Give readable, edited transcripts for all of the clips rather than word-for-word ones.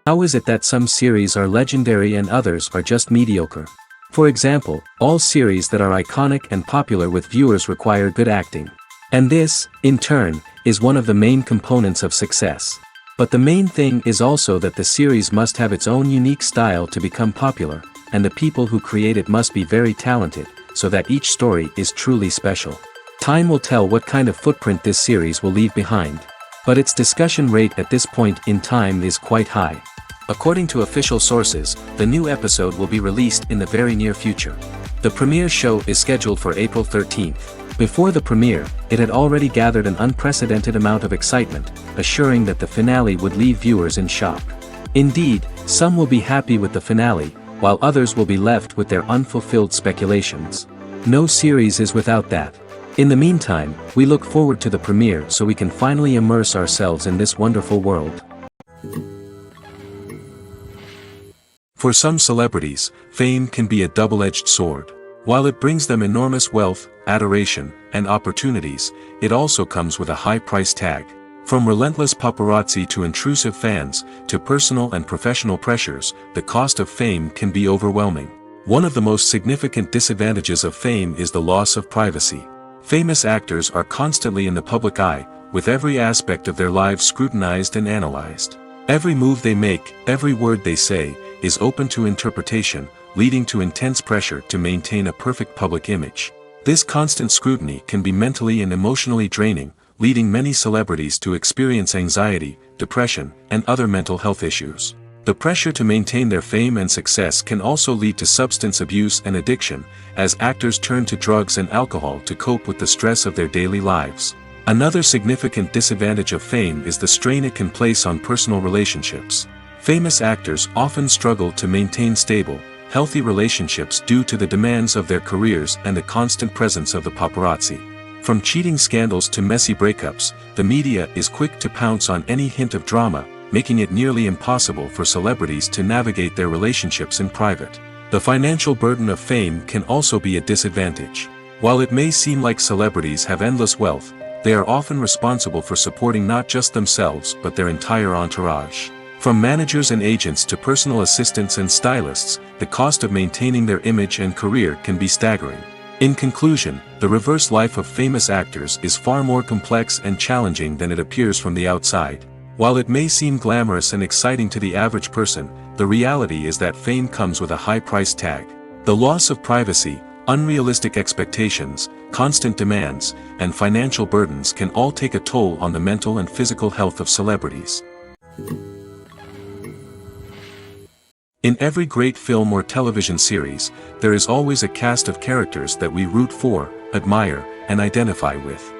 How is it that some series are legendary and others are just mediocre? For example, all series that are iconic and popular with viewers require good acting. And this, in turn, is one of the main components of success. But the main thing is also that the series must have its own unique style to become popular, and the people who create it must be very talented, so that each story is truly special. Time will tell what kind of footprint this series will leave behind. But its discussion rate at this point in time is quite high. According to official sources, the new episode will be released in the very near future. The premiere show is scheduled for April 13th. Before the premiere, it had already gathered an unprecedented amount of excitement, assuring that the finale would leave viewers in shock. Indeed, some will be happy with the finale, while others will be left with their unfulfilled speculations. No series is without that. In the meantime, we look forward to the premiere so we can finally immerse ourselves in this wonderful world. For some celebrities, fame can be a double-edged sword. While it brings them enormous wealth, adoration, and opportunities, it also comes with a high price tag. From relentless paparazzi to intrusive fans, to personal and professional pressures, the cost of fame can be overwhelming. One of the most significant disadvantages of fame is the loss of privacy. Famous actors are constantly in the public eye, with every aspect of their lives scrutinized and analyzed. Every move they make, every word they say, is open to interpretation, leading to intense pressure to maintain a perfect public image. This constant scrutiny can be mentally and emotionally draining, leading many celebrities to experience anxiety, depression, and other mental health issues. The pressure to maintain their fame and success can also lead to substance abuse and addiction, as actors turn to drugs and alcohol to cope with the stress of their daily lives. Another significant disadvantage of fame is the strain it can place on personal relationships. Famous actors often struggle to maintain stable, healthy relationships due to the demands of their careers and the constant presence of the paparazzi. From cheating scandals to messy breakups, the media is quick to pounce on any hint of drama, making it nearly impossible for celebrities to navigate their relationships in private. The financial burden of fame can also be a disadvantage. While it may seem like celebrities have endless wealth, they are often responsible for supporting not just themselves but their entire entourage. From managers and agents to personal assistants and stylists, the cost of maintaining their image and career can be staggering. In conclusion, the reverse life of famous actors is far more complex and challenging than it appears from the outside. While it may seem glamorous and exciting to the average person, the reality is that fame comes with a high price tag. The loss of privacy, unrealistic expectations, constant demands, and financial burdens can all take a toll on the mental and physical health of celebrities. In every great film or television series, there is always a cast of characters that we root for, admire, and identify with.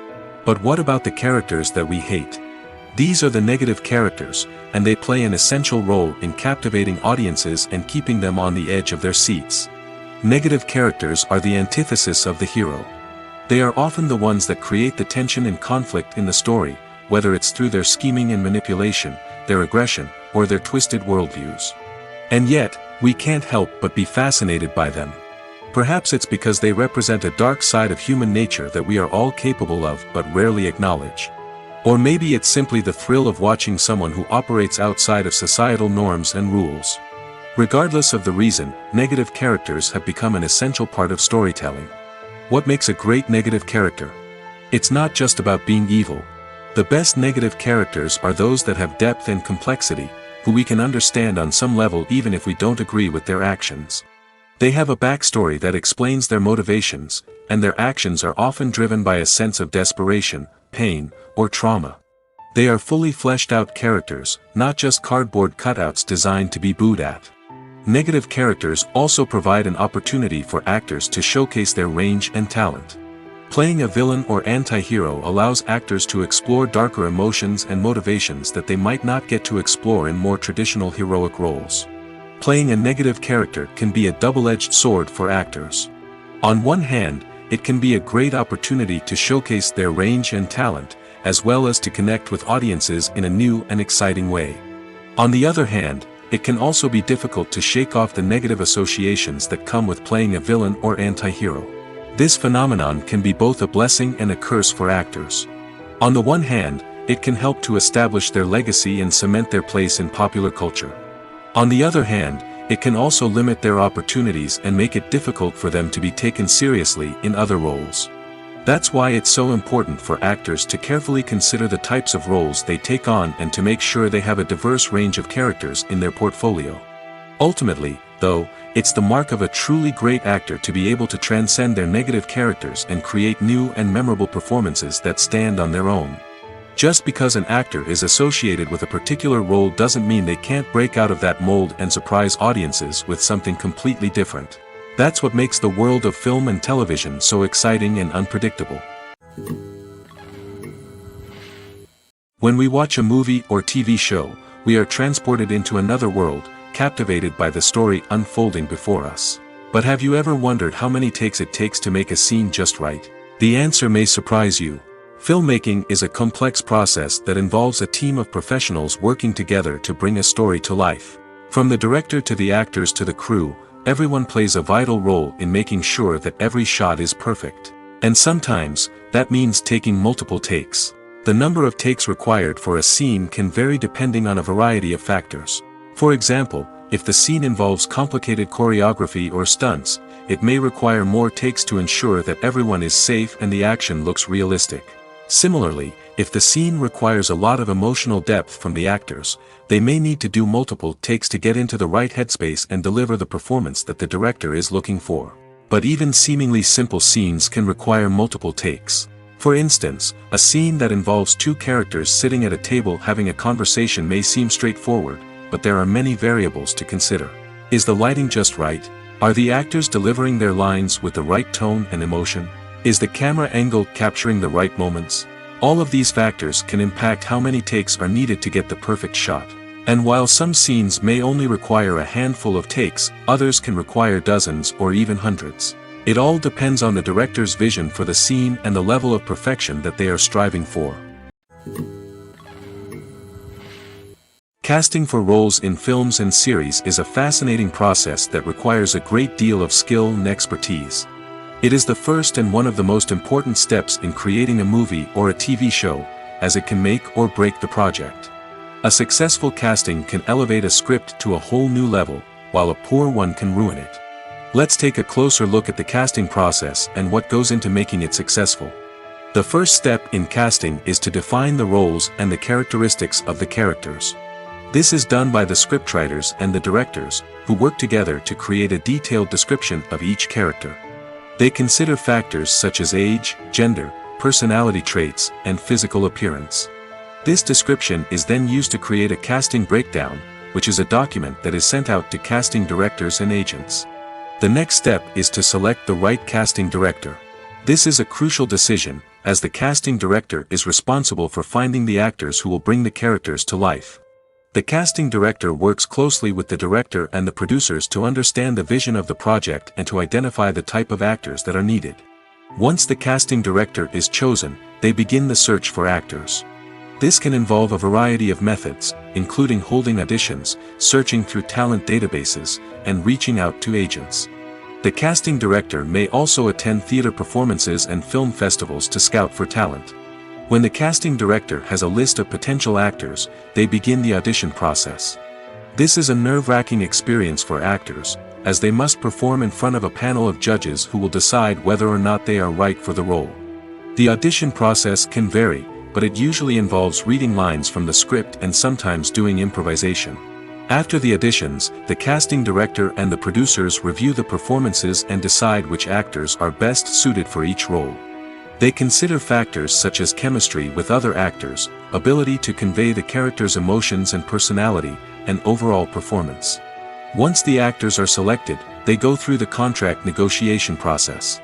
But what about the characters that we hate? These are the negative characters, and they play an essential role in captivating audiences and keeping them on the edge of their seats. Negative characters are the antithesis of the hero. They are often the ones that create the tension and conflict in the story, whether it's through their scheming and manipulation, their aggression, or their twisted worldviews. And yet, we can't help but be fascinated by them. Perhaps it's because they represent a dark side of human nature that we are all capable of but rarely acknowledge. Or maybe it's simply the thrill of watching someone who operates outside of societal norms and rules. Regardless of the reason, negative characters have become an essential part of storytelling. What makes a great negative character? It's not just about being evil. The best negative characters are those that have depth and complexity, who we can understand on some level even if we don't agree with their actions. They have a backstory that explains their motivations, and their actions are often driven by a sense of desperation, pain, or trauma. They are fully fleshed out characters, not just cardboard cutouts designed to be booed at. Negative characters also provide an opportunity for actors to showcase their range and talent. Playing a villain or anti-hero allows actors to explore darker emotions and motivations that they might not get to explore in more traditional heroic roles. Playing a negative character can be a double-edged sword for actors. On one hand, it can be a great opportunity to showcase their range and talent, as well as to connect with audiences in a new and exciting way. On the other hand, it can also be difficult to shake off the negative associations that come with playing a villain or anti-hero. This phenomenon can be both a blessing and a curse for actors. On the one hand, it can help to establish their legacy and cement their place in popular culture. On the other hand, it can also limit their opportunities and make it difficult for them to be taken seriously in other roles. That's why it's so important for actors to carefully consider the types of roles they take on and to make sure they have a diverse range of characters in their portfolio. Ultimately, though, it's the mark of a truly great actor to be able to transcend their negative characters and create new and memorable performances that stand on their own. Just because an actor is associated with a particular role doesn't mean they can't break out of that mold and surprise audiences with something completely different. That's what makes the world of film and television so exciting and unpredictable. When we watch a movie or TV show, we are transported into another world, captivated by the story unfolding before us. But have you ever wondered how many takes it takes to make a scene just right? The answer may surprise you. Filmmaking is a complex process that involves a team of professionals working together to bring a story to life. From the director to the actors to the crew, everyone plays a vital role in making sure that every shot is perfect. And sometimes, that means taking multiple takes. The number of takes required for a scene can vary depending on a variety of factors. For example, if the scene involves complicated choreography or stunts, it may require more takes to ensure that everyone is safe and the action looks realistic. Similarly, if the scene requires a lot of emotional depth from the actors, they may need to do multiple takes to get into the right headspace and deliver the performance that the director is looking for. But even seemingly simple scenes can require multiple takes. For instance, a scene that involves two characters sitting at a table having a conversation may seem straightforward, but there are many variables to consider. Is the lighting just right? Are the actors delivering their lines with the right tone and emotion? Is the camera angle capturing the right moments? All of these factors can impact how many takes are needed to get the perfect shot. And while some scenes may only require a handful of takes, others can require dozens or even hundreds. It all depends on the director's vision for the scene and the level of perfection that they are striving for. Casting for roles in films and series is a fascinating process that requires a great deal of skill and expertise. It is the first and one of the most important steps in creating a movie or a TV show, as it can make or break the project. A successful casting can elevate a script to a whole new level, while a poor one can ruin it. Let's take a closer look at the casting process and what goes into making it successful. The first step in casting is to define the roles and the characteristics of the characters. This is done by the scriptwriters and the directors, who work together to create a detailed description of each character. They consider factors such as age, gender, personality traits, and physical appearance. This description is then used to create a casting breakdown, which is a document that is sent out to casting directors and agents. The next step is to select the right casting director. This is a crucial decision, as the casting director is responsible for finding the actors who will bring the characters to life. The casting director works closely with the director and the producers to understand the vision of the project and to identify the type of actors that are needed. Once the casting director is chosen, they begin the search for actors. This can involve a variety of methods, including holding auditions, searching through talent databases, and reaching out to agents. The casting director may also attend theater performances and film festivals to scout for talent. When the casting director has a list of potential actors, they begin the audition process. This is a nerve-wracking experience for actors, as they must perform in front of a panel of judges who will decide whether or not they are right for the role. The audition process can vary, but it usually involves reading lines from the script and sometimes doing improvisation. After the auditions, the casting director and the producers review the performances and decide which actors are best suited for each role. They consider factors such as chemistry with other actors, ability to convey the character's emotions and personality, and overall performance. Once the actors are selected, they go through the contract negotiation process.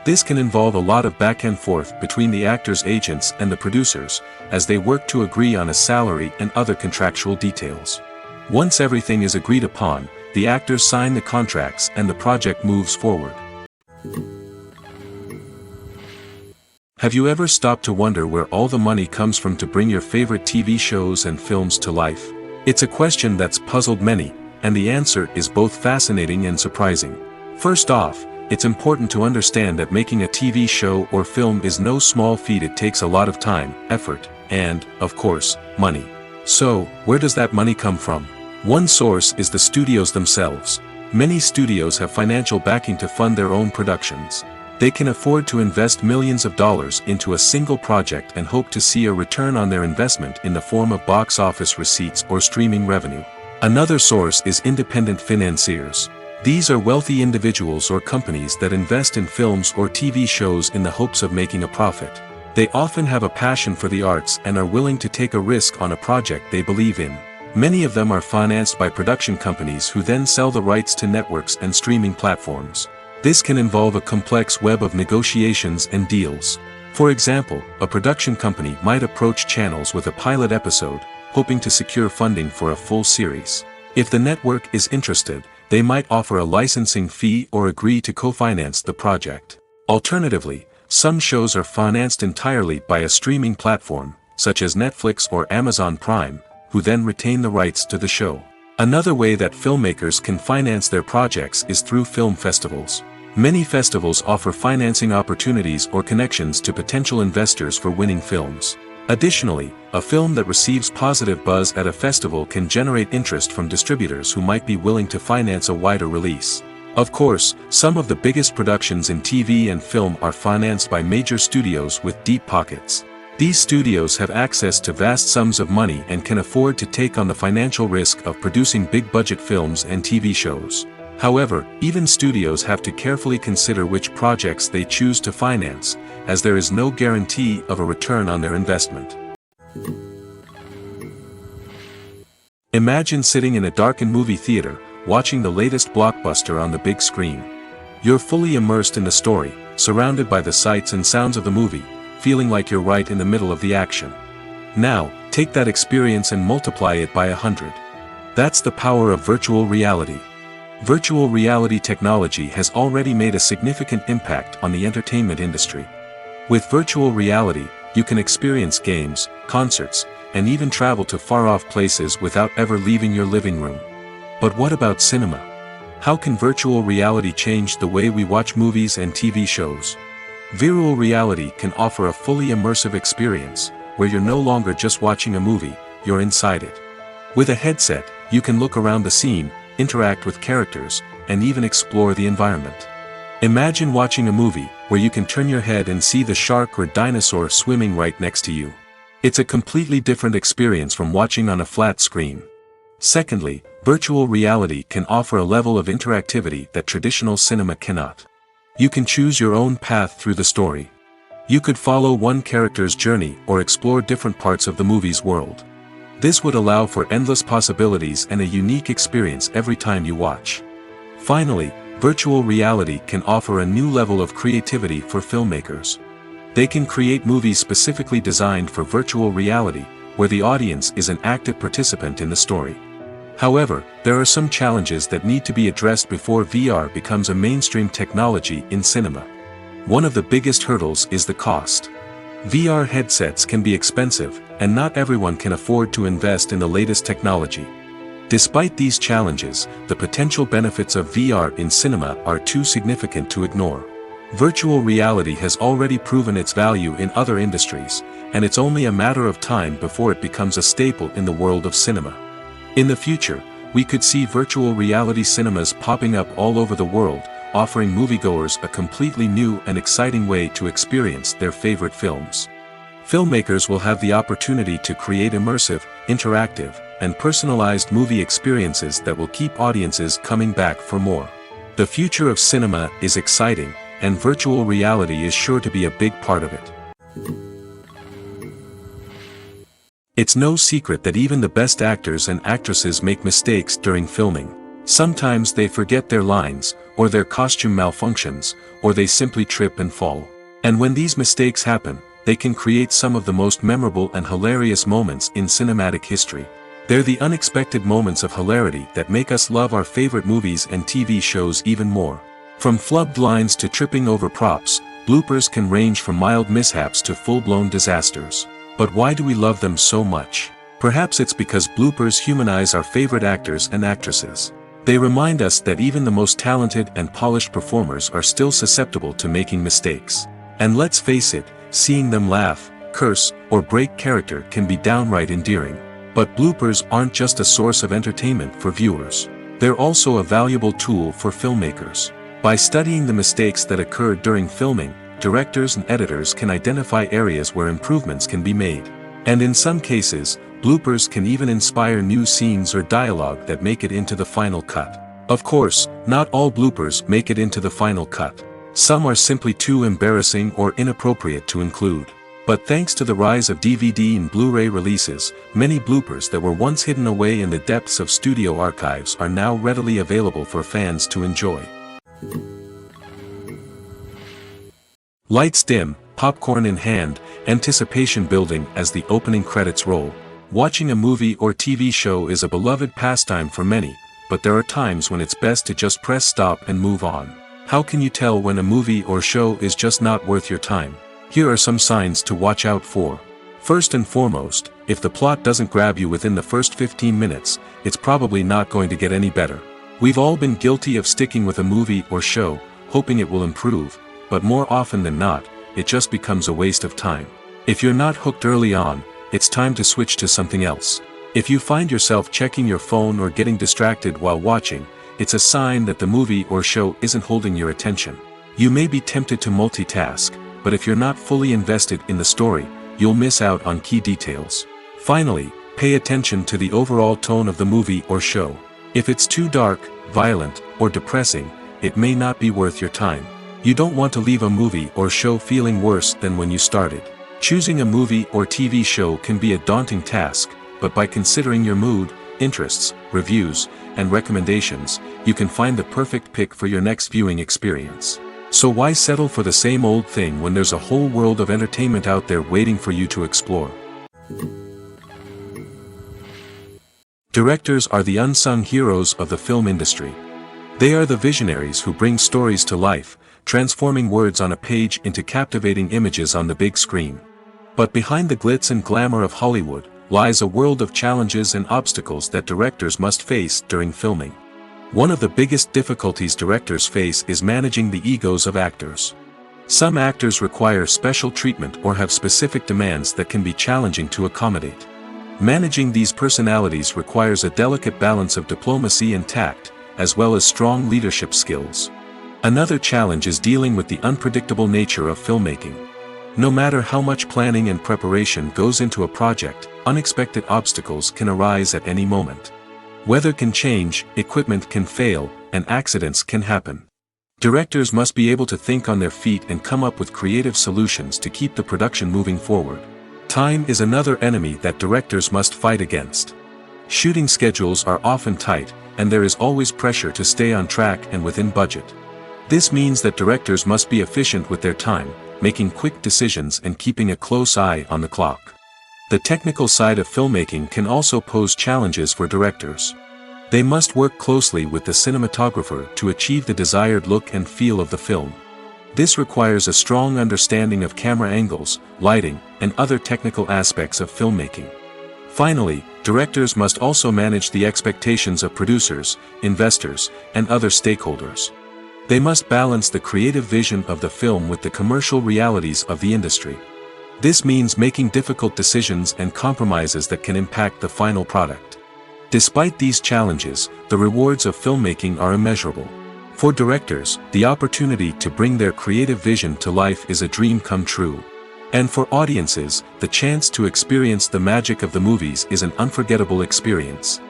This can involve a lot of back and forth between the actors' agents and the producers, as they work to agree on a salary and other contractual details. Once everything is agreed upon, the actors sign the contracts and the project moves forward. Have you ever stopped to wonder where all the money comes from to bring your favorite TV shows and films to life? It's a question that's puzzled many, and the answer is both fascinating and surprising. First off, it's important to understand that making a TV show or film is no small feat. It takes a lot of time, effort, and, of course, money. So, where does that money come from? One source is the studios themselves. Many studios have financial backing to fund their own productions. They can afford to invest millions of dollars into a single project and hope to see a return on their investment in the form of box office receipts or streaming revenue. Another source is independent financiers. These are wealthy individuals or companies that invest in films or TV shows in the hopes of making a profit. They often have a passion for the arts and are willing to take a risk on a project they believe in. Many of them are financed by production companies who then sell the rights to networks and streaming platforms. This can involve a complex web of negotiations and deals. For example, a production company might approach channels with a pilot episode, hoping to secure funding for a full series. If the network is interested, they might offer a licensing fee or agree to co-finance the project. Alternatively, some shows are financed entirely by a streaming platform, such as Netflix or Amazon Prime, who then retain the rights to the show. Another way that filmmakers can finance their projects is through film festivals. Many festivals offer financing opportunities or connections to potential investors for winning films. Additionally, a film that receives positive buzz at a festival can generate interest from distributors who might be willing to finance a wider release. Of course, some of the biggest productions in TV and film are financed by major studios with deep pockets. These studios have access to vast sums of money and can afford to take on the financial risk of producing big-budget films and TV shows. However, even studios have to carefully consider which projects they choose to finance, as there is no guarantee of a return on their investment. Imagine sitting in a darkened movie theater, watching the latest blockbuster on the big screen. You're fully immersed in the story, surrounded by the sights and sounds of the movie, feeling like you're right in the middle of the action. Now, take that experience and multiply it by 100. That's the power of virtual reality. Virtual reality technology has already made a significant impact on the entertainment industry. With virtual reality, you can experience games, concerts, and even travel to far-off places without ever leaving your living room. But what about cinema? How can virtual reality change the way we watch movies and TV shows? Virtual reality can offer a fully immersive experience, where you're no longer just watching a movie, you're inside it. With a headset, you can look around the scene, interact with characters, and even explore the environment. Imagine watching a movie where you can turn your head and see the shark or dinosaur swimming right next to you. It's a completely different experience from watching on a flat screen. Secondly, virtual reality can offer a level of interactivity that traditional cinema cannot. You can choose your own path through the story. You could follow one character's journey or explore different parts of the movie's world. This would allow for endless possibilities and a unique experience every time you watch. Finally, virtual reality can offer a new level of creativity for filmmakers. They can create movies specifically designed for virtual reality, where the audience is an active participant in the story. However, there are some challenges that need to be addressed before VR becomes a mainstream technology in cinema. One of the biggest hurdles is the cost. VR headsets can be expensive, and not everyone can afford to invest in the latest technology. Despite these challenges, the potential benefits of VR in cinema are too significant to ignore. Virtual reality has already proven its value in other industries, and it's only a matter of time before it becomes a staple in the world of cinema. In the future, we could see virtual reality cinemas popping up all over the world, offering moviegoers a completely new and exciting way to experience their favorite films. Filmmakers will have the opportunity to create immersive, interactive, and personalized movie experiences that will keep audiences coming back for more. The future of cinema is exciting, and virtual reality is sure to be a big part of it. It's no secret that even the best actors and actresses make mistakes during filming. Sometimes they forget their lines, or their costume malfunctions, or they simply trip and fall. And when these mistakes happen, they can create some of the most memorable and hilarious moments in cinematic history. They're the unexpected moments of hilarity that make us love our favorite movies and TV shows even more. From flubbed lines to tripping over props, bloopers can range from mild mishaps to full-blown disasters. But why do we love them so much? Perhaps it's because bloopers humanize our favorite actors and actresses. They remind us that even the most talented and polished performers are still susceptible to making mistakes. And let's face it, seeing them laugh, curse, or break character can be downright endearing. But bloopers aren't just a source of entertainment for viewers. They're also a valuable tool for filmmakers. By studying the mistakes that occurred during filming, directors and editors can identify areas where improvements can be made. And in some cases, bloopers can even inspire new scenes or dialogue that make it into the final cut. Of course, not all bloopers make it into the final cut. Some are simply too embarrassing or inappropriate to include. But thanks to the rise of DVD and Blu-ray releases, many bloopers that were once hidden away in the depths of studio archives are now readily available for fans to enjoy. Lights dim, popcorn in hand, anticipation building as the opening credits roll. Watching a movie or TV show is a beloved pastime for many, but there are times when it's best to just press stop and move on. How can you tell when a movie or show is just not worth your time? Here are some signs to watch out for. First and foremost, if the plot doesn't grab you within the first 15 minutes, it's probably not going to get any better. We've all been guilty of sticking with a movie or show, hoping it will improve, but more often than not, it just becomes a waste of time. If you're not hooked early on, it's time to switch to something else. If you find yourself checking your phone or getting distracted while watching, it's a sign that the movie or show isn't holding your attention. You may be tempted to multitask, but if you're not fully invested in the story, you'll miss out on key details. Finally, pay attention to the overall tone of the movie or show. If it's too dark, violent, or depressing, it may not be worth your time. You don't want to leave a movie or show feeling worse than when you started. Choosing a movie or TV show can be a daunting task, but by considering your mood, interests, reviews, and recommendations, you can find the perfect pick for your next viewing experience. So why settle for the same old thing when there's a whole world of entertainment out there waiting for you to explore? Directors are the unsung heroes of the film industry. They are the visionaries who bring stories to life, transforming words on a page into captivating images on the big screen. But behind the glitz and glamour of Hollywood, lies a world of challenges and obstacles that directors must face during filming. One of the biggest difficulties directors face is managing the egos of actors. Some actors require special treatment or have specific demands that can be challenging to accommodate. Managing these personalities requires a delicate balance of diplomacy and tact, as well as strong leadership skills. Another challenge is dealing with the unpredictable nature of filmmaking. No matter how much planning and preparation goes into a project, unexpected obstacles can arise at any moment. Weather can change, equipment can fail, and accidents can happen. Directors must be able to think on their feet and come up with creative solutions to keep the production moving forward. Time is another enemy that directors must fight against. Shooting schedules are often tight, and there is always pressure to stay on track and within budget. This means that directors must be efficient with their time, making quick decisions and keeping a close eye on the clock. The technical side of filmmaking can also pose challenges for directors. They must work closely with the cinematographer to achieve the desired look and feel of the film. This requires a strong understanding of camera angles, lighting, and other technical aspects of filmmaking. Finally, directors must also manage the expectations of producers, investors, and other stakeholders. They must balance the creative vision of the film with the commercial realities of the industry. This means making difficult decisions and compromises that can impact the final product. Despite these challenges, the rewards of filmmaking are immeasurable. For directors, the opportunity to bring their creative vision to life is a dream come true. And for audiences, the chance to experience the magic of the movies is an unforgettable experience.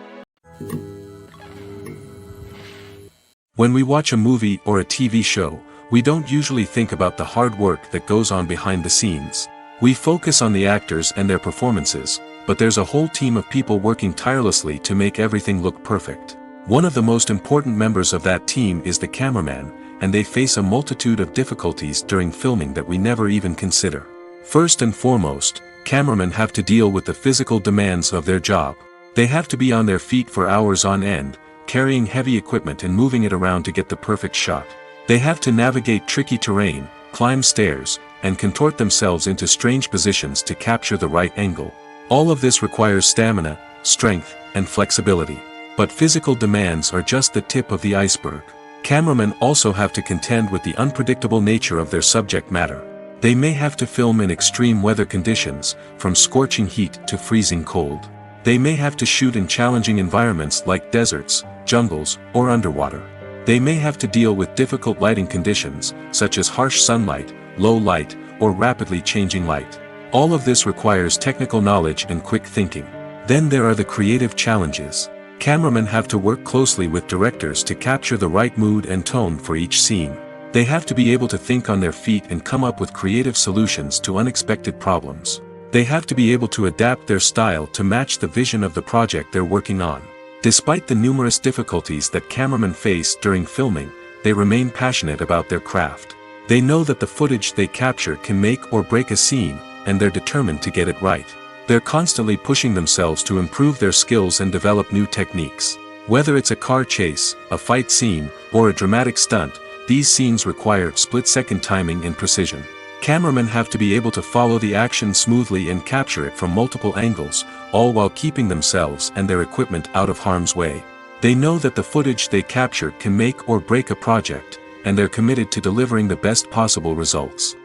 When we watch a movie or a TV show, we don't usually think about the hard work that goes on behind the scenes. We focus on the actors and their performances, but there's a whole team of people working tirelessly to make everything look perfect. One of the most important members of that team is the cameraman, and they face a multitude of difficulties during filming that we never even consider. First and foremost, cameramen have to deal with the physical demands of their job. They have to be on their feet for hours on end, carrying heavy equipment and moving it around to get the perfect shot. They have to navigate tricky terrain, climb stairs, and contort themselves into strange positions to capture the right angle. All of this requires stamina, strength, and flexibility. But physical demands are just the tip of the iceberg. Cameramen also have to contend with the unpredictable nature of their subject matter. They may have to film in extreme weather conditions, from scorching heat to freezing cold. They may have to shoot in challenging environments like deserts, jungles, or underwater. They may have to deal with difficult lighting conditions, such as harsh sunlight, low light, or rapidly changing light. All of this requires technical knowledge and quick thinking. Then there are the creative challenges. Cameramen have to work closely with directors to capture the right mood and tone for each scene. They have to be able to think on their feet and come up with creative solutions to unexpected problems. They have to be able to adapt their style to match the vision of the project they're working on. Despite the numerous difficulties that cameramen face during filming, they remain passionate about their craft. They know that the footage they capture can make or break a scene, and they're determined to get it right. They're constantly pushing themselves to improve their skills and develop new techniques. Whether it's a car chase, a fight scene, or a dramatic stunt, these scenes require split-second timing and precision. Cameramen have to be able to follow the action smoothly and capture it from multiple angles, all while keeping themselves and their equipment out of harm's way. They know that the footage they capture can make or break a project, and they're committed to delivering the best possible results.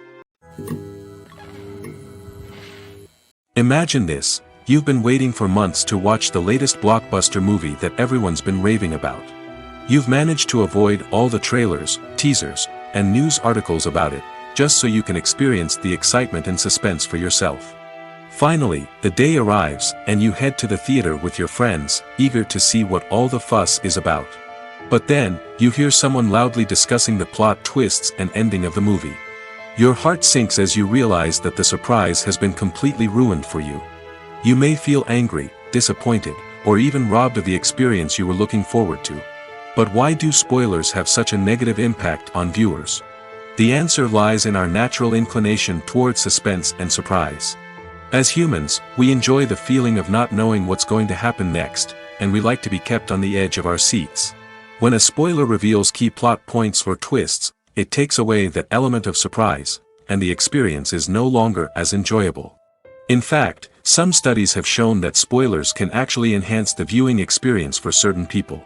Imagine this: you've been waiting for months to watch the latest blockbuster movie that everyone's been raving about. You've managed to avoid all the trailers, teasers, and news articles about it, just so you can experience the excitement and suspense for yourself. Finally, the day arrives, and you head to the theater with your friends, eager to see what all the fuss is about. But then, you hear someone loudly discussing the plot twists and ending of the movie. Your heart sinks as you realize that the surprise has been completely ruined for you. You may feel angry, disappointed, or even robbed of the experience you were looking forward to. But why do spoilers have such a negative impact on viewers? The answer lies in our natural inclination toward suspense and surprise. As humans, we enjoy the feeling of not knowing what's going to happen next, and we like to be kept on the edge of our seats. When a spoiler reveals key plot points or twists, it takes away that element of surprise, and the experience is no longer as enjoyable. In fact, some studies have shown that spoilers can actually enhance the viewing experience for certain people.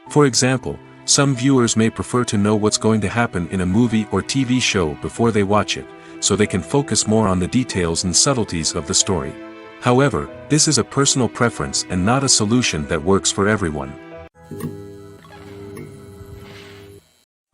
For example, some viewers may prefer to know what's going to happen in a movie or TV show before they watch it, so they can focus more on the details and subtleties of the story. However, this is a personal preference and not a solution that works for everyone.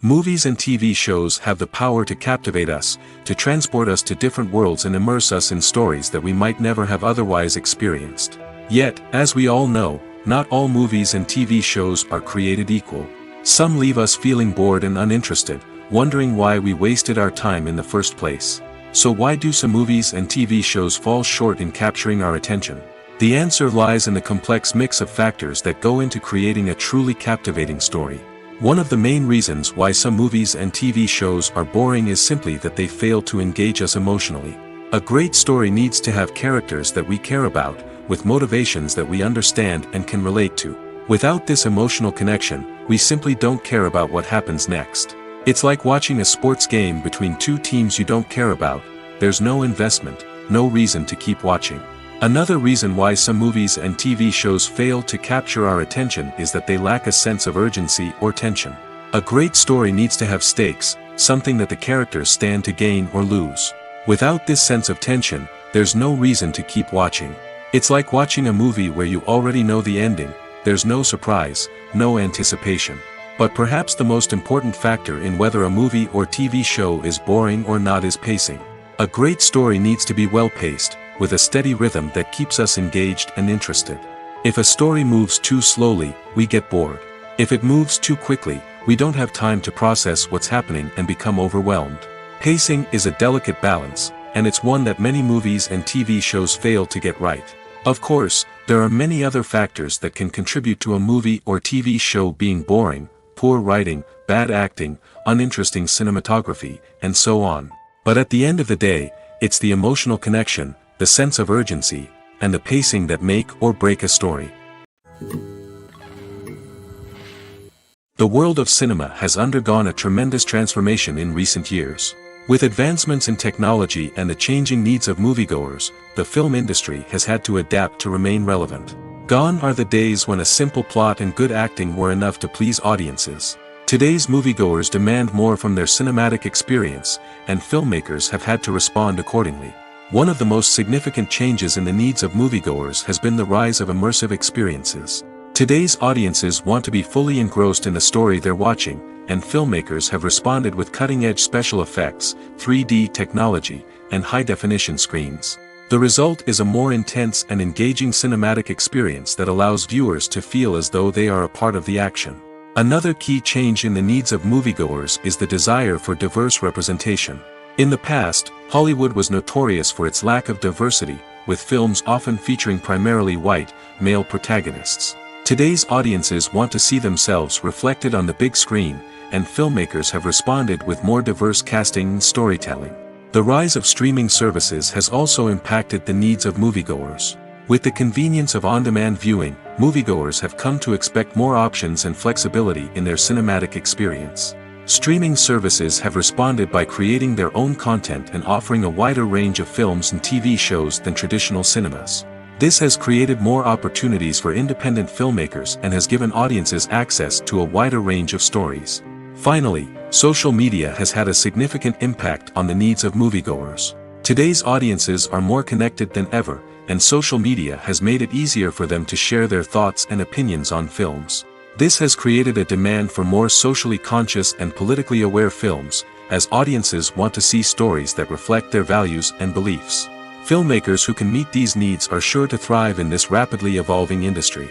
Movies and TV shows have the power to captivate us, to transport us to different worlds and immerse us in stories that we might never have otherwise experienced. Yet, as we all know, not all movies and TV shows are created equal. Some leave us feeling bored and uninterested, wondering why we wasted our time in the first place. So why do some movies and TV shows fall short in capturing our attention? The answer lies in the complex mix of factors that go into creating a truly captivating story. One of the main reasons why some movies and TV shows are boring is simply that they fail to engage us emotionally. A great story needs to have characters that we care about, with motivations that we understand and can relate to. Without this emotional connection, we simply don't care about what happens next. It's like watching a sports game between two teams you don't care about. There's no investment, no reason to keep watching. Another reason why some movies and TV shows fail to capture our attention is that they lack a sense of urgency or tension. A great story needs to have stakes, something that the characters stand to gain or lose. Without this sense of tension, there's no reason to keep watching. It's like watching a movie where you already know the ending. There's no surprise, no anticipation. But perhaps the most important factor in whether a movie or TV show is boring or not is pacing. A great story needs to be well-paced, with a steady rhythm that keeps us engaged and interested. If a story moves too slowly, we get bored. If it moves too quickly, we don't have time to process what's happening and become overwhelmed. Pacing is a delicate balance, and it's one that many movies and TV shows fail to get right. Of course, there are many other factors that can contribute to a movie or TV show being boring: poor writing, bad acting, uninteresting cinematography, and so on. But at the end of the day, it's the emotional connection, the sense of urgency, and the pacing that make or break a story. The world of cinema has undergone a tremendous transformation in recent years. With advancements in technology and the changing needs of moviegoers, the film industry has had to adapt to remain relevant. Gone are the days when a simple plot and good acting were enough to please audiences. Today's moviegoers demand more from their cinematic experience, and filmmakers have had to respond accordingly. One of the most significant changes in the needs of moviegoers has been the rise of immersive experiences. Today's audiences want to be fully engrossed in the story they're watching, and filmmakers have responded with cutting-edge special effects, 3D technology, and high-definition screens. The result is a more intense and engaging cinematic experience that allows viewers to feel as though they are a part of the action. Another key change in the needs of moviegoers is the desire for diverse representation. In the past, Hollywood was notorious for its lack of diversity, with films often featuring primarily white, male protagonists. Today's audiences want to see themselves reflected on the big screen, and filmmakers have responded with more diverse casting and storytelling. The rise of streaming services has also impacted the needs of moviegoers. With the convenience of on-demand viewing, moviegoers have come to expect more options and flexibility in their cinematic experience. Streaming services have responded by creating their own content and offering a wider range of films and TV shows than traditional cinemas. This has created more opportunities for independent filmmakers and has given audiences access to a wider range of stories. Finally, social media has had a significant impact on the needs of moviegoers. Today's audiences are more connected than ever, and social media has made it easier for them to share their thoughts and opinions on films. This has created a demand for more socially conscious and politically aware films, as audiences want to see stories that reflect their values and beliefs. Filmmakers who can meet these needs are sure to thrive in this rapidly evolving industry.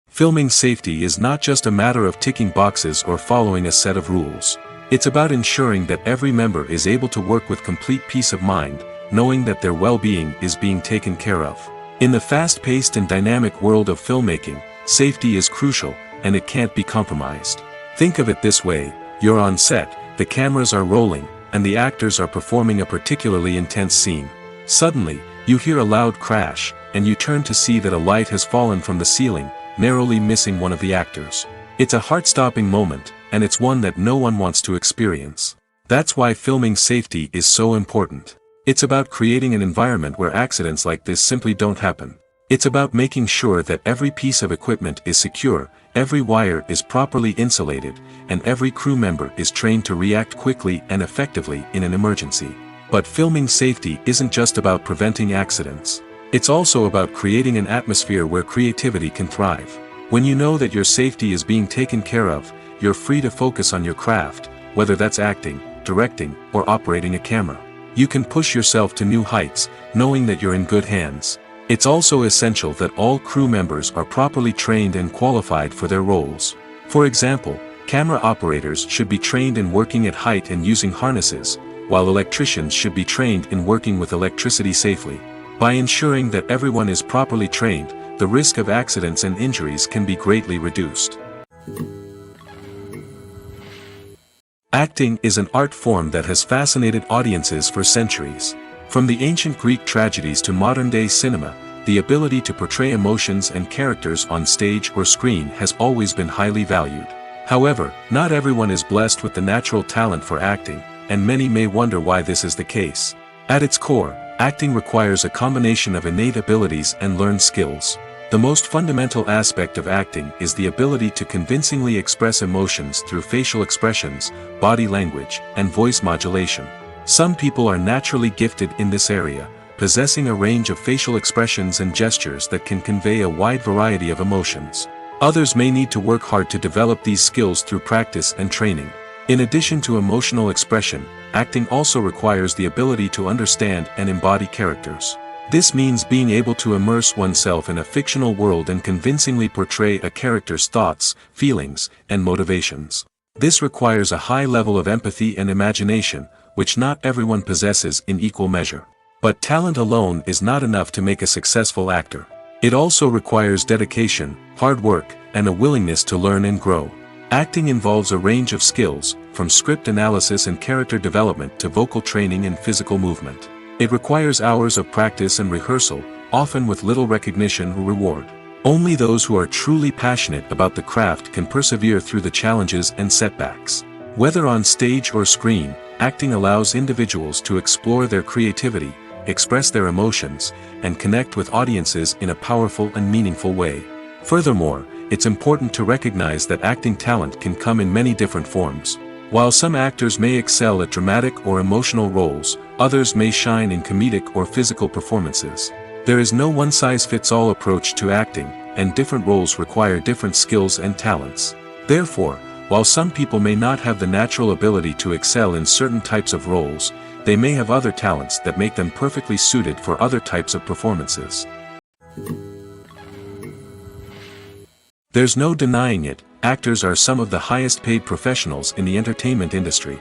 Filming safety is not just a matter of ticking boxes or following a set of rules. It's about ensuring that every member is able to work with complete peace of mind, knowing that their well-being is being taken care of. In the fast-paced and dynamic world of filmmaking, safety is crucial, and it can't be compromised. Think of it this way: you're on set, the cameras are rolling, and the actors are performing a particularly intense scene. Suddenly, you hear a loud crash, and you turn to see that a light has fallen from the ceiling, narrowly missing one of the actors. It's a heart-stopping moment, and it's one that no one wants to experience. That's why filming safety is so important. It's about creating an environment where accidents like this simply don't happen. It's about making sure that every piece of equipment is secure, every wire is properly insulated, and every crew member is trained to react quickly and effectively in an emergency. But filming safety isn't just about preventing accidents. It's also about creating an atmosphere where creativity can thrive. When you know that your safety is being taken care of, you're free to focus on your craft, whether that's acting, directing, or operating a camera. You can push yourself to new heights, knowing that you're in good hands. It's also essential that all crew members are properly trained and qualified for their roles. For example, camera operators should be trained in working at height and using harnesses, while electricians should be trained in working with electricity safely. By ensuring that everyone is properly trained, the risk of accidents and injuries can be greatly reduced. Acting is an art form that has fascinated audiences for centuries. From the ancient Greek tragedies to modern-day cinema, the ability to portray emotions and characters on stage or screen has always been highly valued. However, not everyone is blessed with the natural talent for acting, and many may wonder why this is the case. At its core, acting requires a combination of innate abilities and learned skills. The most fundamental aspect of acting is the ability to convincingly express emotions through facial expressions, body language, and voice modulation. Some people are naturally gifted in this area, possessing a range of facial expressions and gestures that can convey a wide variety of emotions. Others may need to work hard to develop these skills through practice and training. In addition to emotional expression, acting also requires the ability to understand and embody characters. This means being able to immerse oneself in a fictional world and convincingly portray a character's thoughts, feelings, and motivations. This requires a high level of empathy and imagination, which not everyone possesses in equal measure. But talent alone is not enough to make a successful actor. It also requires dedication, hard work, and a willingness to learn and grow. Acting involves a range of skills, from script analysis and character development to vocal training and physical movement. It requires hours of practice and rehearsal, often with little recognition or reward. Only those who are truly passionate about the craft can persevere through the challenges and setbacks. Whether on stage or screen, acting allows individuals to explore their creativity, express their emotions, and connect with audiences in a powerful and meaningful way. Furthermore, it's important to recognize that acting talent can come in many different forms. While some actors may excel at dramatic or emotional roles, others may shine in comedic or physical performances. There is no one-size-fits-all approach to acting, and different roles require different skills and talents. Therefore, while some people may not have the natural ability to excel in certain types of roles, they may have other talents that make them perfectly suited for other types of performances. There's no denying it, actors are some of the highest paid professionals in the entertainment industry.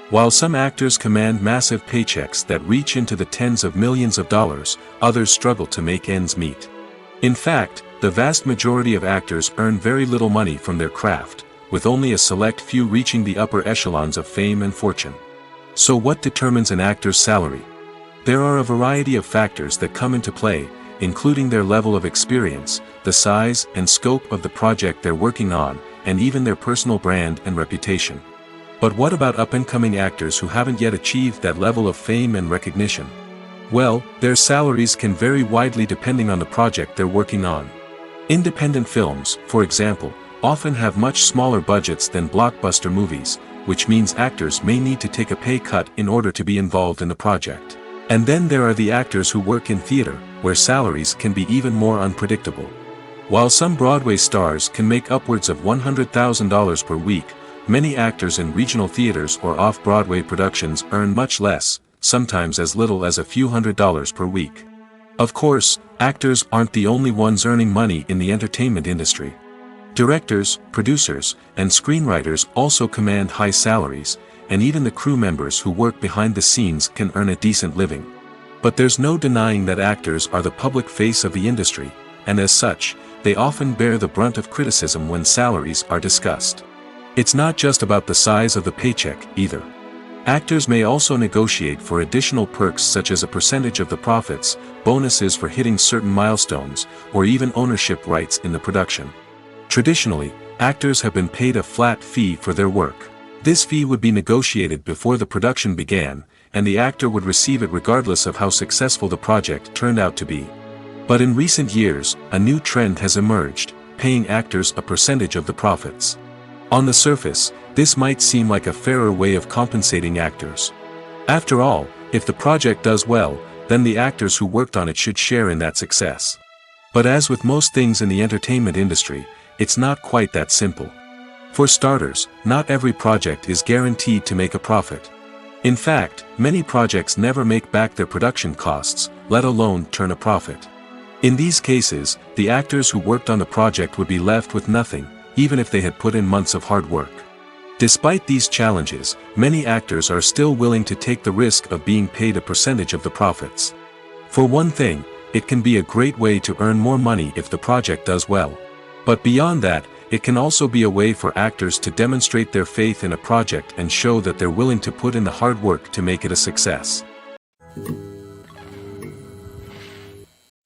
While some actors command massive paychecks that reach into the tens of millions of dollars, others struggle to make ends meet. In fact, the vast majority of actors earn very little money from their craft, with only a select few reaching the upper echelons of fame and fortune. So what determines an actor's salary? There are a variety of factors that come into play, including their level of experience, the size and scope of the project they're working on, and even their personal brand and reputation. But what about up-and-coming actors who haven't yet achieved that level of fame and recognition? Well, their salaries can vary widely depending on the project they're working on. Independent films, for example, often have much smaller budgets than blockbuster movies, which means actors may need to take a pay cut in order to be involved in the project. And then there are the actors who work in theater, where salaries can be even more unpredictable. While some Broadway stars can make upwards of $100,000 per week, many actors in regional theaters or off-Broadway productions earn much less, sometimes as little as a few $100s per week. Of course, actors aren't the only ones earning money in the entertainment industry. Directors, producers, and screenwriters also command high salaries, and even the crew members who work behind the scenes can earn a decent living. But there's no denying that actors are the public face of the industry, and as such, they often bear the brunt of criticism when salaries are discussed. It's not just about the size of the paycheck, either. Actors may also negotiate for additional perks such as a percentage of the profits, bonuses for hitting certain milestones, or even ownership rights in the production. Traditionally, actors have been paid a flat fee for their work. This fee would be negotiated before the production began, and the actor would receive it regardless of how successful the project turned out to be. But in recent years, a new trend has emerged, paying actors a percentage of the profits. On the surface, this might seem like a fairer way of compensating actors. After all, if the project does well, then the actors who worked on it should share in that success. But as with most things in the entertainment industry, it's not quite that simple. For starters, not every project is guaranteed to make a profit. In fact, many projects never make back their production costs, let alone turn a profit. In these cases, the actors who worked on the project would be left with nothing, even if they had put in months of hard work. Despite these challenges, many actors are still willing to take the risk of being paid a percentage of the profits. For one thing, it can be a great way to earn more money if the project does well. But beyond that, it can also be a way for actors to demonstrate their faith in a project and show that they're willing to put in the hard work to make it a success.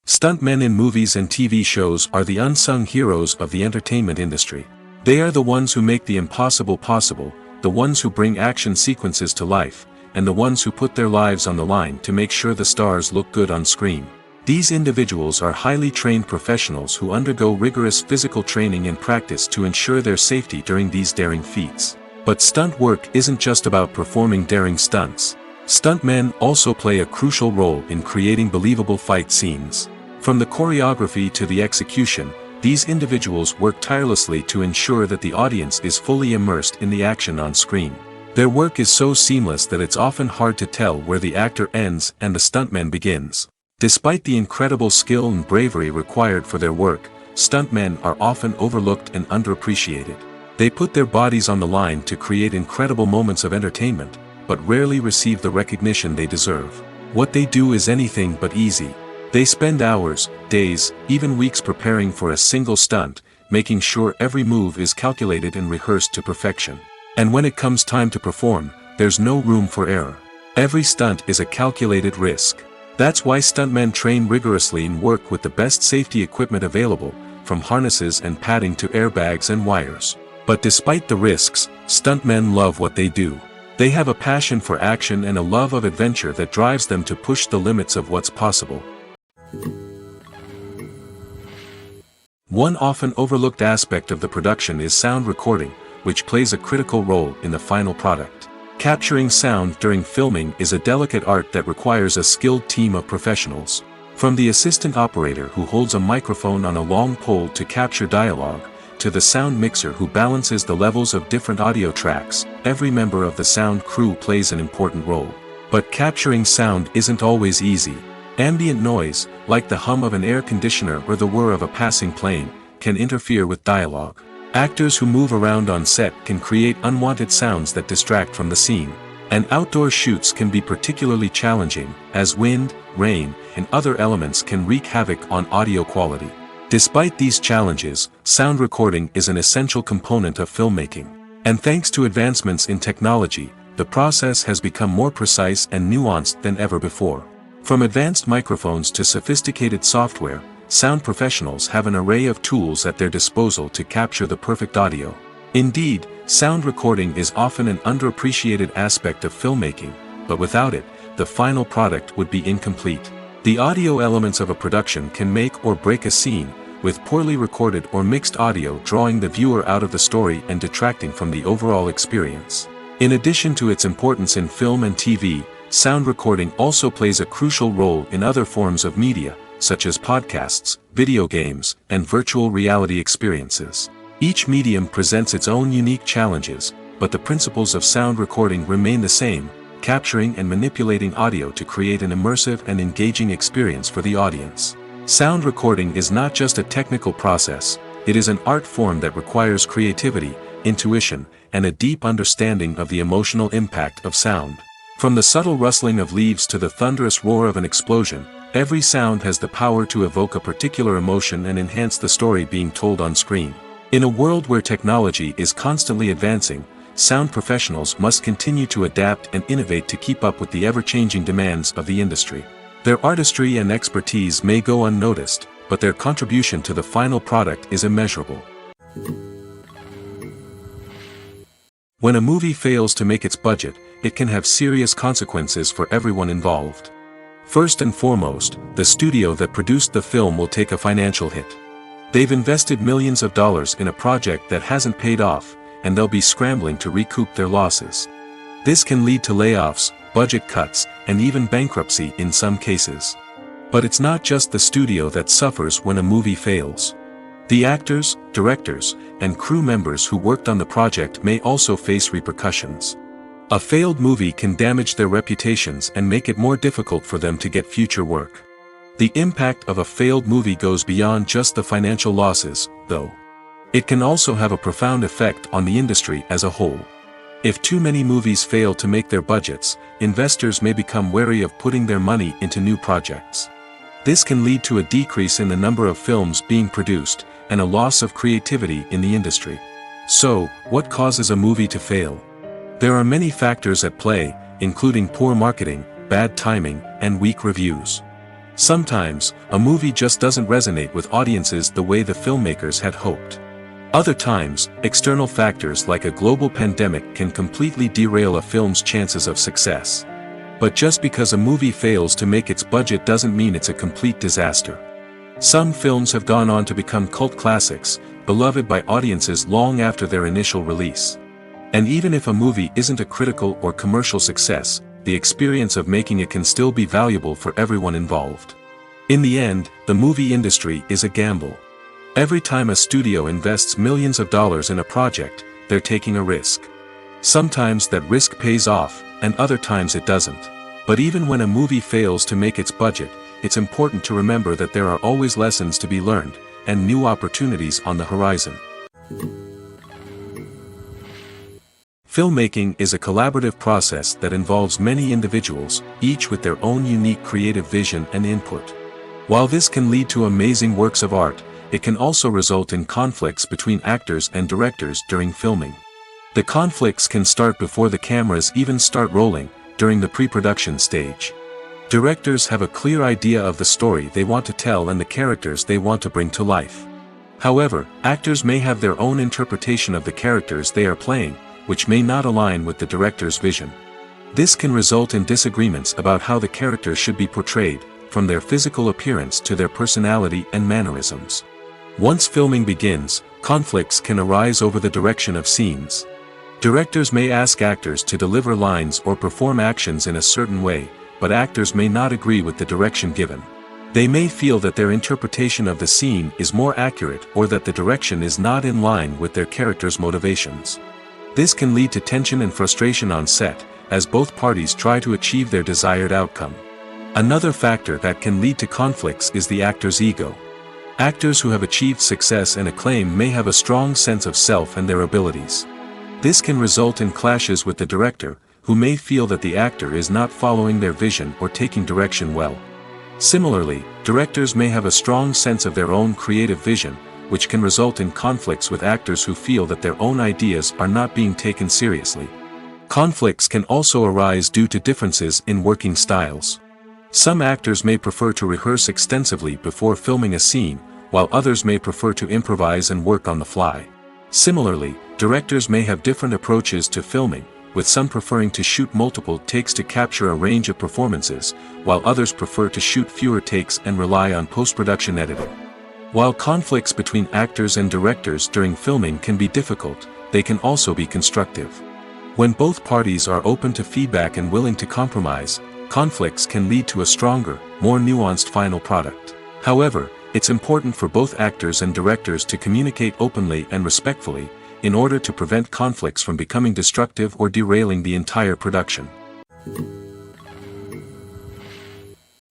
Stuntmen in movies and TV shows are the unsung heroes of the entertainment industry. They are the ones who make the impossible possible, the ones who bring action sequences to life, and the ones who put their lives on the line to make sure the stars look good on screen. These individuals are highly trained professionals who undergo rigorous physical training and practice to ensure their safety during these daring feats. But stunt work isn't just about performing daring stunts. Stuntmen also play a crucial role in creating believable fight scenes. From the choreography to the execution, these individuals work tirelessly to ensure that the audience is fully immersed in the action on screen. Their work is so seamless that it's often hard to tell where the actor ends and the stuntman begins. Despite the incredible skill and bravery required for their work, stuntmen are often overlooked and underappreciated. They put their bodies on the line to create incredible moments of entertainment, but rarely receive the recognition they deserve. What they do is anything but easy. They spend hours, days, even weeks preparing for a single stunt, making sure every move is calculated and rehearsed to perfection. And when it comes time to perform, there's no room for error. Every stunt is a calculated risk. That's why stuntmen train rigorously and work with the best safety equipment available, from harnesses and padding to airbags and wires. But despite the risks, stuntmen love what they do. They have a passion for action and a love of adventure that drives them to push the limits of what's possible. One often overlooked aspect of the production is sound recording, which plays a critical role in the final product. Capturing sound during filming is a delicate art that requires a skilled team of professionals. From the assistant operator who holds a microphone on a long pole to capture dialogue, to the sound mixer who balances the levels of different audio tracks, every member of the sound crew plays an important role. But capturing sound isn't always easy. Ambient noise, like the hum of an air conditioner or the whir of a passing plane, can interfere with dialogue. Actors who move around on set can create unwanted sounds that distract from the scene. And outdoor shoots can be particularly challenging, as wind, rain, and other elements can wreak havoc on audio quality. Despite these challenges, sound recording is an essential component of filmmaking. And thanks to advancements in technology, the process has become more precise and nuanced than ever before. From advanced microphones to sophisticated software, sound professionals have an array of tools at their disposal to capture the perfect audio. Indeed, sound recording is often an underappreciated aspect of filmmaking, but without it, the final product would be incomplete. The audio elements of a production can make or break a scene, with poorly recorded or mixed audio drawing the viewer out of the story and detracting from the overall experience. In addition to its importance in film and TV, sound recording also plays a crucial role in other forms of media, such as podcasts, video games, and virtual reality experiences. Each medium presents its own unique challenges, but the principles of sound recording remain the same, capturing and manipulating audio to create an immersive and engaging experience for the audience. Sound recording is not just a technical process, it is an art form that requires creativity, intuition, and a deep understanding of the emotional impact of sound. From the subtle rustling of leaves to the thunderous roar of an explosion, every sound has the power to evoke a particular emotion and enhance the story being told on screen. In a world where technology is constantly advancing, sound professionals must continue to adapt and innovate to keep up with the ever-changing demands of the industry. Their artistry and expertise may go unnoticed, but their contribution to the final product is immeasurable. When a movie fails to make its budget, it can have serious consequences for everyone involved. First and foremost, the studio that produced the film will take a financial hit. They've invested millions of dollars in a project that hasn't paid off, and they'll be scrambling to recoup their losses. This can lead to layoffs, budget cuts, and even bankruptcy in some cases. But it's not just the studio that suffers when a movie fails. The actors, directors, and crew members who worked on the project may also face repercussions. A failed movie can damage their reputations and make it more difficult for them to get future work. The impact of a failed movie goes beyond just the financial losses, though. It can also have a profound effect on the industry as a whole. If too many movies fail to make their budgets, investors may become wary of putting their money into new projects. This can lead to a decrease in the number of films being produced, and a loss of creativity in the industry. So, what causes a movie to fail? There are many factors at play, including poor marketing, bad timing, and weak reviews. Sometimes, a movie just doesn't resonate with audiences the way the filmmakers had hoped. Other times, external factors like a global pandemic can completely derail a film's chances of success. But just because a movie fails to make its budget doesn't mean it's a complete disaster. Some films have gone on to become cult classics, beloved by audiences long after their initial release. And even if a movie isn't a critical or commercial success, the experience of making it can still be valuable for everyone involved. In the end, the movie industry is a gamble. Every time a studio invests millions of dollars in a project, they're taking a risk. Sometimes that risk pays off, and other times it doesn't. But even when a movie fails to make its budget, it's important to remember that there are always lessons to be learned, and new opportunities on the horizon. Filmmaking is a collaborative process that involves many individuals, each with their own unique creative vision and input. While this can lead to amazing works of art, it can also result in conflicts between actors and directors during filming. The conflicts can start before the cameras even start rolling, during the pre-production stage. Directors have a clear idea of the story they want to tell and the characters they want to bring to life. However, actors may have their own interpretation of the characters they are playing, which may not align with the director's vision. This can result in disagreements about how the characters should be portrayed, from their physical appearance to their personality and mannerisms. Once filming begins, conflicts can arise over the direction of scenes. Directors may ask actors to deliver lines or perform actions in a certain way, but actors may not agree with the direction given. They may feel that their interpretation of the scene is more accurate or that the direction is not in line with their character's motivations. This can lead to tension and frustration on set, as both parties try to achieve their desired outcome. Another factor that can lead to conflicts is the actor's ego. Actors who have achieved success and acclaim may have a strong sense of self and their abilities. This can result in clashes with the director, who may feel that the actor is not following their vision or taking direction well. Similarly, directors may have a strong sense of their own creative vision, which can result in conflicts with actors who feel that their own ideas are not being taken seriously. Conflicts can also arise due to differences in working styles. Some actors may prefer to rehearse extensively before filming a scene, while others may prefer to improvise and work on the fly. Similarly, directors may have different approaches to filming, with some preferring to shoot multiple takes to capture a range of performances, while others prefer to shoot fewer takes and rely on post-production editing. While conflicts between actors and directors during filming can be difficult, they can also be constructive. When both parties are open to feedback and willing to compromise, conflicts can lead to a stronger, more nuanced final product. However, it's important for both actors and directors to communicate openly and respectfully, in order to prevent conflicts from becoming destructive or derailing the entire production.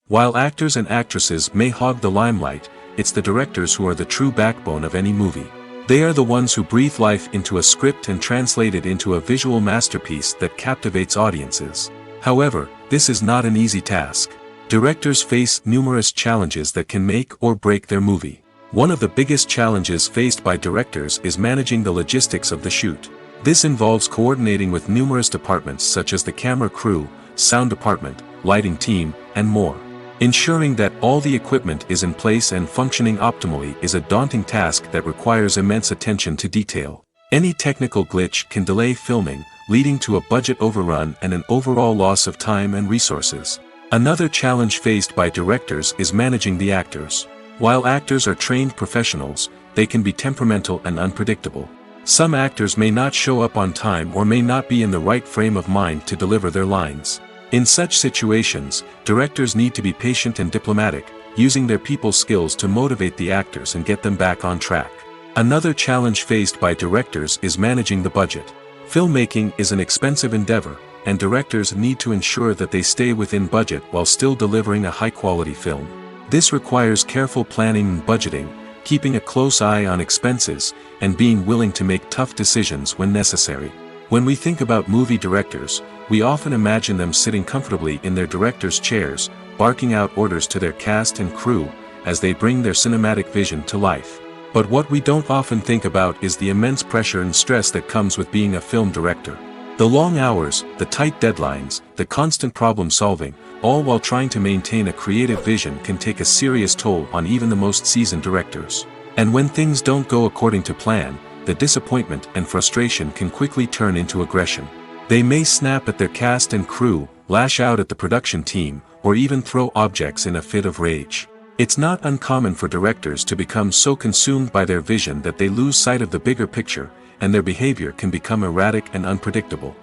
While actors and actresses may hog the limelight, it's the directors who are the true backbone of any movie. They are the ones who breathe life into a script and translate it into a visual masterpiece that captivates audiences. However, this is not an easy task. Directors face numerous challenges that can make or break their movie. One of the biggest challenges faced by directors is managing the logistics of the shoot. This involves coordinating with numerous departments such as the camera crew, sound department, lighting team, and more. Ensuring that all the equipment is in place and functioning optimally is a daunting task that requires immense attention to detail. Any technical glitch can delay filming, leading to a budget overrun and an overall loss of time and resources. Another challenge faced by directors is managing the actors. While actors are trained professionals, they can be temperamental and unpredictable. Some actors may not show up on time or may not be in the right frame of mind to deliver their lines. In such situations, directors need to be patient and diplomatic, using their people skills to motivate the actors and get them back on track. Another challenge faced by directors is managing the budget. Filmmaking is an expensive endeavor, and directors need to ensure that they stay within budget while still delivering a high-quality film. This requires careful planning and budgeting, keeping a close eye on expenses, and being willing to make tough decisions when necessary. When we think about movie directors, we often imagine them sitting comfortably in their director's chairs, barking out orders to their cast and crew, as they bring their cinematic vision to life. But what we don't often think about is the immense pressure and stress that comes with being a film director. The long hours, the tight deadlines, the constant problem solving, all while trying to maintain a creative vision can take a serious toll on even the most seasoned directors. And when things don't go according to plan, the disappointment and frustration can quickly turn into aggression. They may snap at their cast and crew, lash out at the production team, or even throw objects in a fit of rage. It's not uncommon for directors to become so consumed by their vision that they lose sight of the bigger picture, and their behavior can become erratic and unpredictable.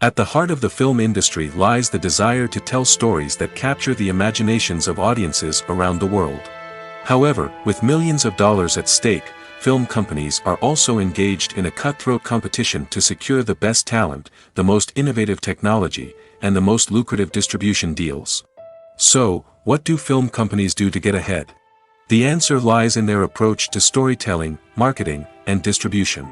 At the heart of the film industry lies the desire to tell stories that capture the imaginations of audiences around the world. However, with millions of dollars at stake, film companies are also engaged in a cutthroat competition to secure the best talent, the most innovative technology, and the most lucrative distribution deals. So, what do film companies do to get ahead? The answer lies in their approach to storytelling, marketing, and distribution.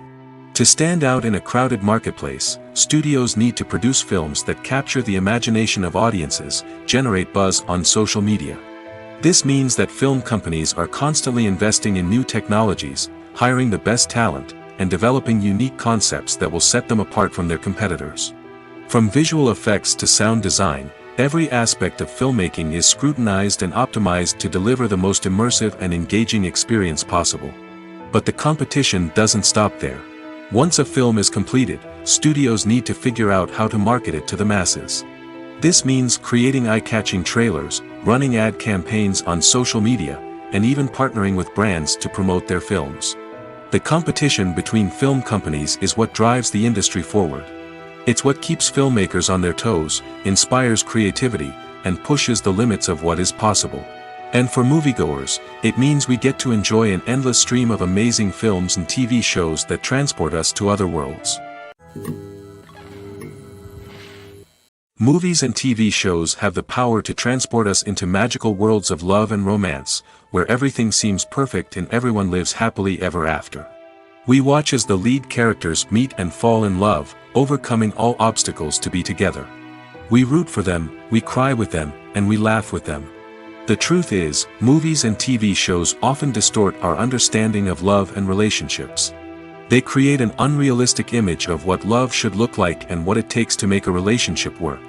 To stand out in a crowded marketplace, studios need to produce films that capture the imagination of audiences, generate buzz on social media. This means that film companies are constantly investing in new technologies, hiring the best talent, and developing unique concepts that will set them apart from their competitors. From visual effects to sound design, every aspect of filmmaking is scrutinized and optimized to deliver the most immersive and engaging experience possible. But the competition doesn't stop there. Once a film is completed, studios need to figure out how to market it to the masses. This means creating eye-catching trailers, running ad campaigns on social media, and even partnering with brands to promote their films. The competition between film companies is what drives the industry forward. It's what keeps filmmakers on their toes, inspires creativity, and pushes the limits of what is possible. And for moviegoers, it means we get to enjoy an endless stream of amazing films and TV shows that transport us to other worlds. Movies and TV shows have the power to transport us into magical worlds of love and romance, where everything seems perfect and everyone lives happily ever after. We watch as the lead characters meet and fall in love, overcoming all obstacles to be together. We root for them, we cry with them, and we laugh with them. The truth is, movies and TV shows often distort our understanding of love and relationships. They create an unrealistic image of what love should look like and what it takes to make a relationship work.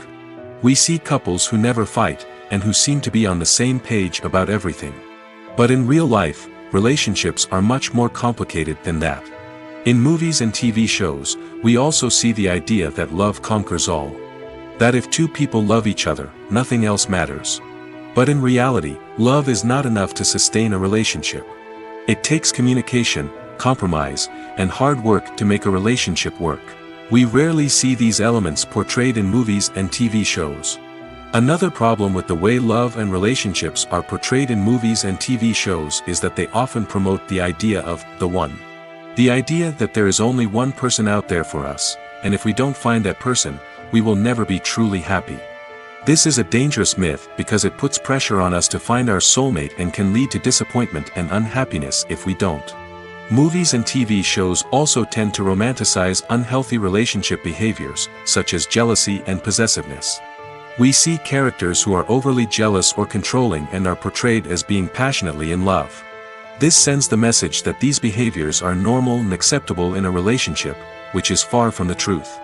We see couples who never fight, and who seem to be on the same page about everything. But in real life, relationships are much more complicated than that. In movies and TV shows, we also see the idea that love conquers all. That if two people love each other, nothing else matters. But in reality, love is not enough to sustain a relationship. It takes communication, compromise, and hard work to make a relationship work. We rarely see these elements portrayed in movies and TV shows. Another problem with the way love and relationships are portrayed in movies and TV shows is that they often promote the idea of the one. The idea that there is only one person out there for us, and if we don't find that person, we will never be truly happy. This is a dangerous myth because it puts pressure on us to find our soulmate and can lead to disappointment and unhappiness if we don't. Movies and TV shows also tend to romanticize unhealthy relationship behaviors, such as jealousy and possessiveness. We see characters who are overly jealous or controlling and are portrayed as being passionately in love. This sends the message that these behaviors are normal and acceptable in a relationship, which is far from the truth.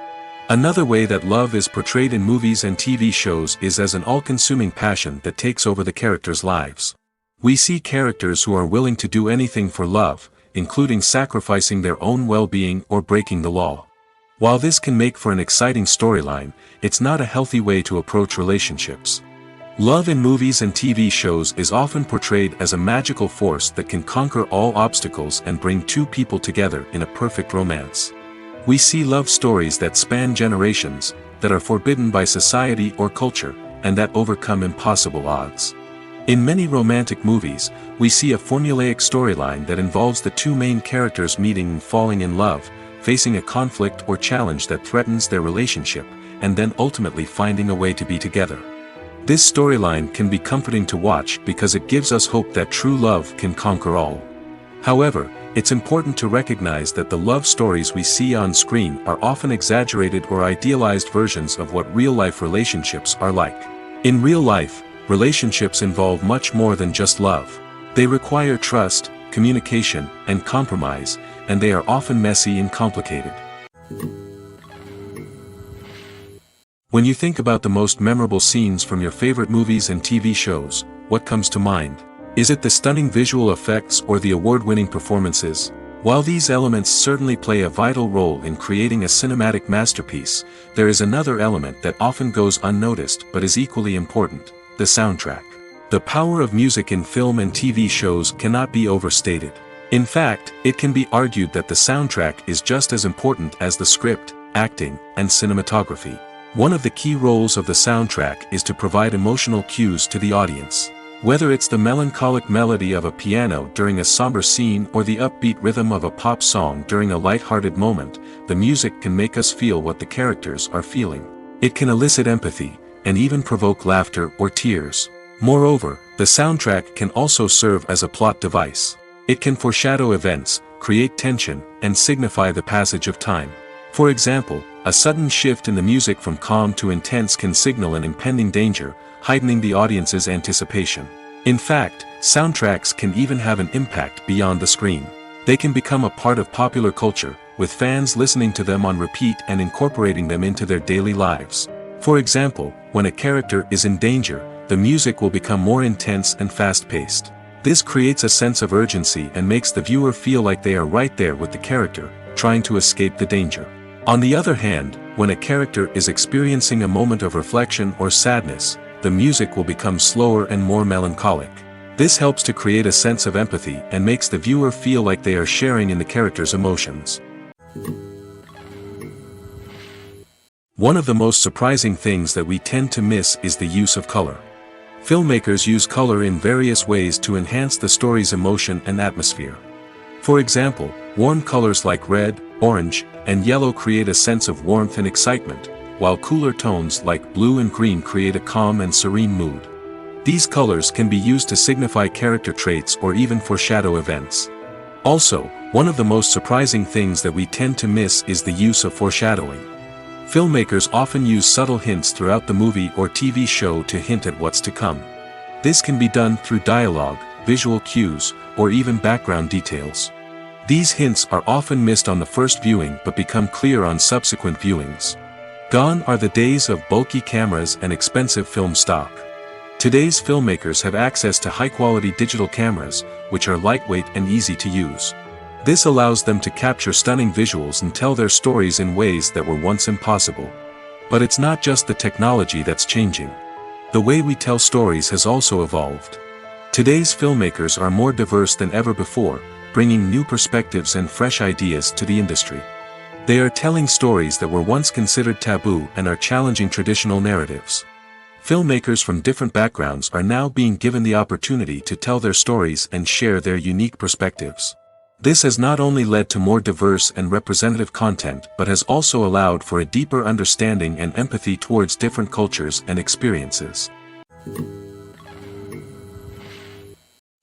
Another way that love is portrayed in movies and TV shows is as an all-consuming passion that takes over the characters' lives. We see characters who are willing to do anything for love, including sacrificing their own well-being or breaking the law. While this can make for an exciting storyline, it's not a healthy way to approach relationships. Love in movies and TV shows is often portrayed as a magical force that can conquer all obstacles and bring two people together in a perfect romance. We see love stories that span generations, that are forbidden by society or culture, and that overcome impossible odds. In many romantic movies, we see a formulaic storyline that involves the two main characters meeting and falling in love, facing a conflict or challenge that threatens their relationship, and then ultimately finding a way to be together. This storyline can be comforting to watch because it gives us hope that true love can conquer all. However, it's important to recognize that the love stories we see on screen are often exaggerated or idealized versions of what real-life relationships are like. In real life, relationships involve much more than just love. They require trust, communication, and compromise, and they are often messy and complicated. When you think about the most memorable scenes from your favorite movies and TV shows, what comes to mind? Is it the stunning visual effects or the award-winning performances? While these elements certainly play a vital role in creating a cinematic masterpiece, there is another element that often goes unnoticed but is equally important: the soundtrack. The power of music in film and TV shows cannot be overstated. In fact, it can be argued that the soundtrack is just as important as the script, acting, and cinematography. One of the key roles of the soundtrack is to provide emotional cues to the audience. Whether it's the melancholic melody of a piano during a somber scene or the upbeat rhythm of a pop song during a light-hearted moment, the music can make us feel what the characters are feeling. It can elicit empathy, and even provoke laughter or tears. Moreover, the soundtrack can also serve as a plot device. It can foreshadow events, create tension, and signify the passage of time. For example, a sudden shift in the music from calm to intense can signal an impending danger, heightening the audience's anticipation. In fact, soundtracks can even have an impact beyond the screen. They can become a part of popular culture, with fans listening to them on repeat and incorporating them into their daily lives. For example, when a character is in danger, the music will become more intense and fast-paced. This creates a sense of urgency and makes the viewer feel like they are right there with the character, trying to escape the danger. On the other hand, when a character is experiencing a moment of reflection or sadness, the music will become slower and more melancholic. This helps to create a sense of empathy and makes the viewer feel like they are sharing in the character's emotions. One of the most surprising things that we tend to miss is the use of color. Filmmakers use color in various ways to enhance the story's emotion and atmosphere. For example, warm colors like red, orange, and yellow create a sense of warmth and excitement, while cooler tones like blue and green create a calm and serene mood. These colors can be used to signify character traits or even foreshadow events. Also, one of the most surprising things that we tend to miss is the use of foreshadowing. Filmmakers often use subtle hints throughout the movie or TV show to hint at what's to come. This can be done through dialogue, visual cues, or even background details. These hints are often missed on the first viewing but become clear on subsequent viewings. Gone are the days of bulky cameras and expensive film stock. Today's filmmakers have access to high-quality digital cameras, which are lightweight and easy to use. This allows them to capture stunning visuals and tell their stories in ways that were once impossible. But it's not just the technology that's changing. The way we tell stories has also evolved. Today's filmmakers are more diverse than ever before, bringing new perspectives and fresh ideas to the industry. They are telling stories that were once considered taboo and are challenging traditional narratives. Filmmakers from different backgrounds are now being given the opportunity to tell their stories and share their unique perspectives. This has not only led to more diverse and representative content but has also allowed for a deeper understanding and empathy towards different cultures and experiences.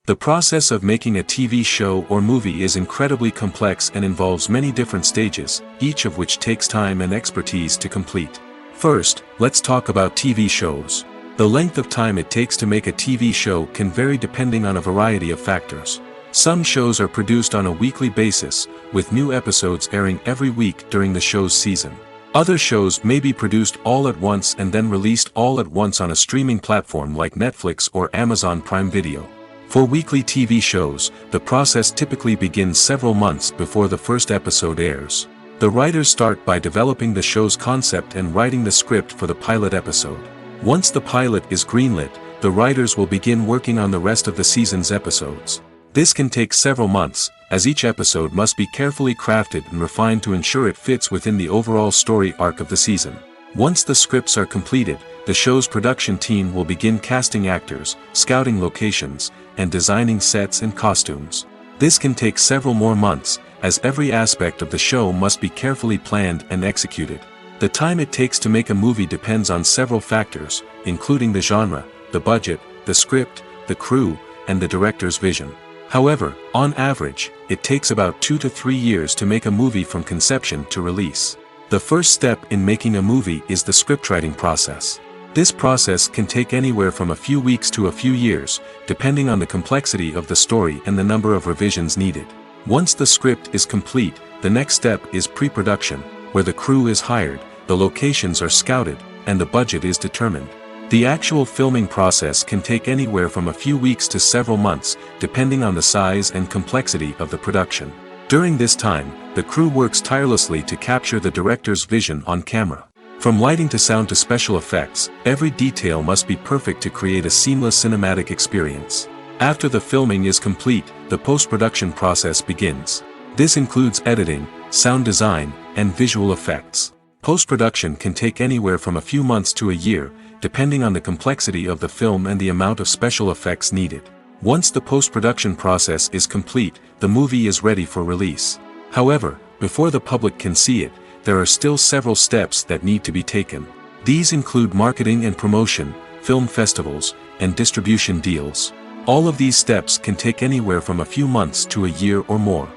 The process of making a TV show or movie is incredibly complex and involves many different stages, each of which takes time and expertise to complete. First, let's talk about TV shows. The length of time it takes to make a TV show can vary depending on a variety of factors. Some shows are produced on a weekly basis, with new episodes airing every week during the show's season. Other shows may be produced all at once and then released all at once on a streaming platform like Netflix or Amazon Prime Video. For weekly TV shows, the process typically begins several months before the first episode airs. The writers start by developing the show's concept and writing the script for the pilot episode. Once the pilot is greenlit, the writers will begin working on the rest of the season's episodes. This can take several months, as each episode must be carefully crafted and refined to ensure it fits within the overall story arc of the season. Once the scripts are completed, the show's production team will begin casting actors, scouting locations, and designing sets and costumes. This can take several more months, as every aspect of the show must be carefully planned and executed. The time it takes to make a movie depends on several factors, including the genre, the budget, the script, the crew, and the director's vision. However, on average, it takes about 2 to 3 years to make a movie from conception to release. The first step in making a movie is the scriptwriting process. This process can take anywhere from a few weeks to a few years, depending on the complexity of the story and the number of revisions needed. Once the script is complete, the next step is pre-production, where the crew is hired, the locations are scouted, and the budget is determined. The actual filming process can take anywhere from a few weeks to several months, depending on the size and complexity of the production. During this time, the crew works tirelessly to capture the director's vision on camera. From lighting to sound to special effects, every detail must be perfect to create a seamless cinematic experience. After the filming is complete, the post-production process begins. This includes editing, sound design, and visual effects. Post-production can take anywhere from a few months to a year, depending on the complexity of the film and the amount of special effects needed. Once the post-production process is complete, the movie is ready for release. However, before the public can see it, there are still several steps that need to be taken. These include marketing and promotion, film festivals, and distribution deals. All of these steps can take anywhere from a few months to a year or more.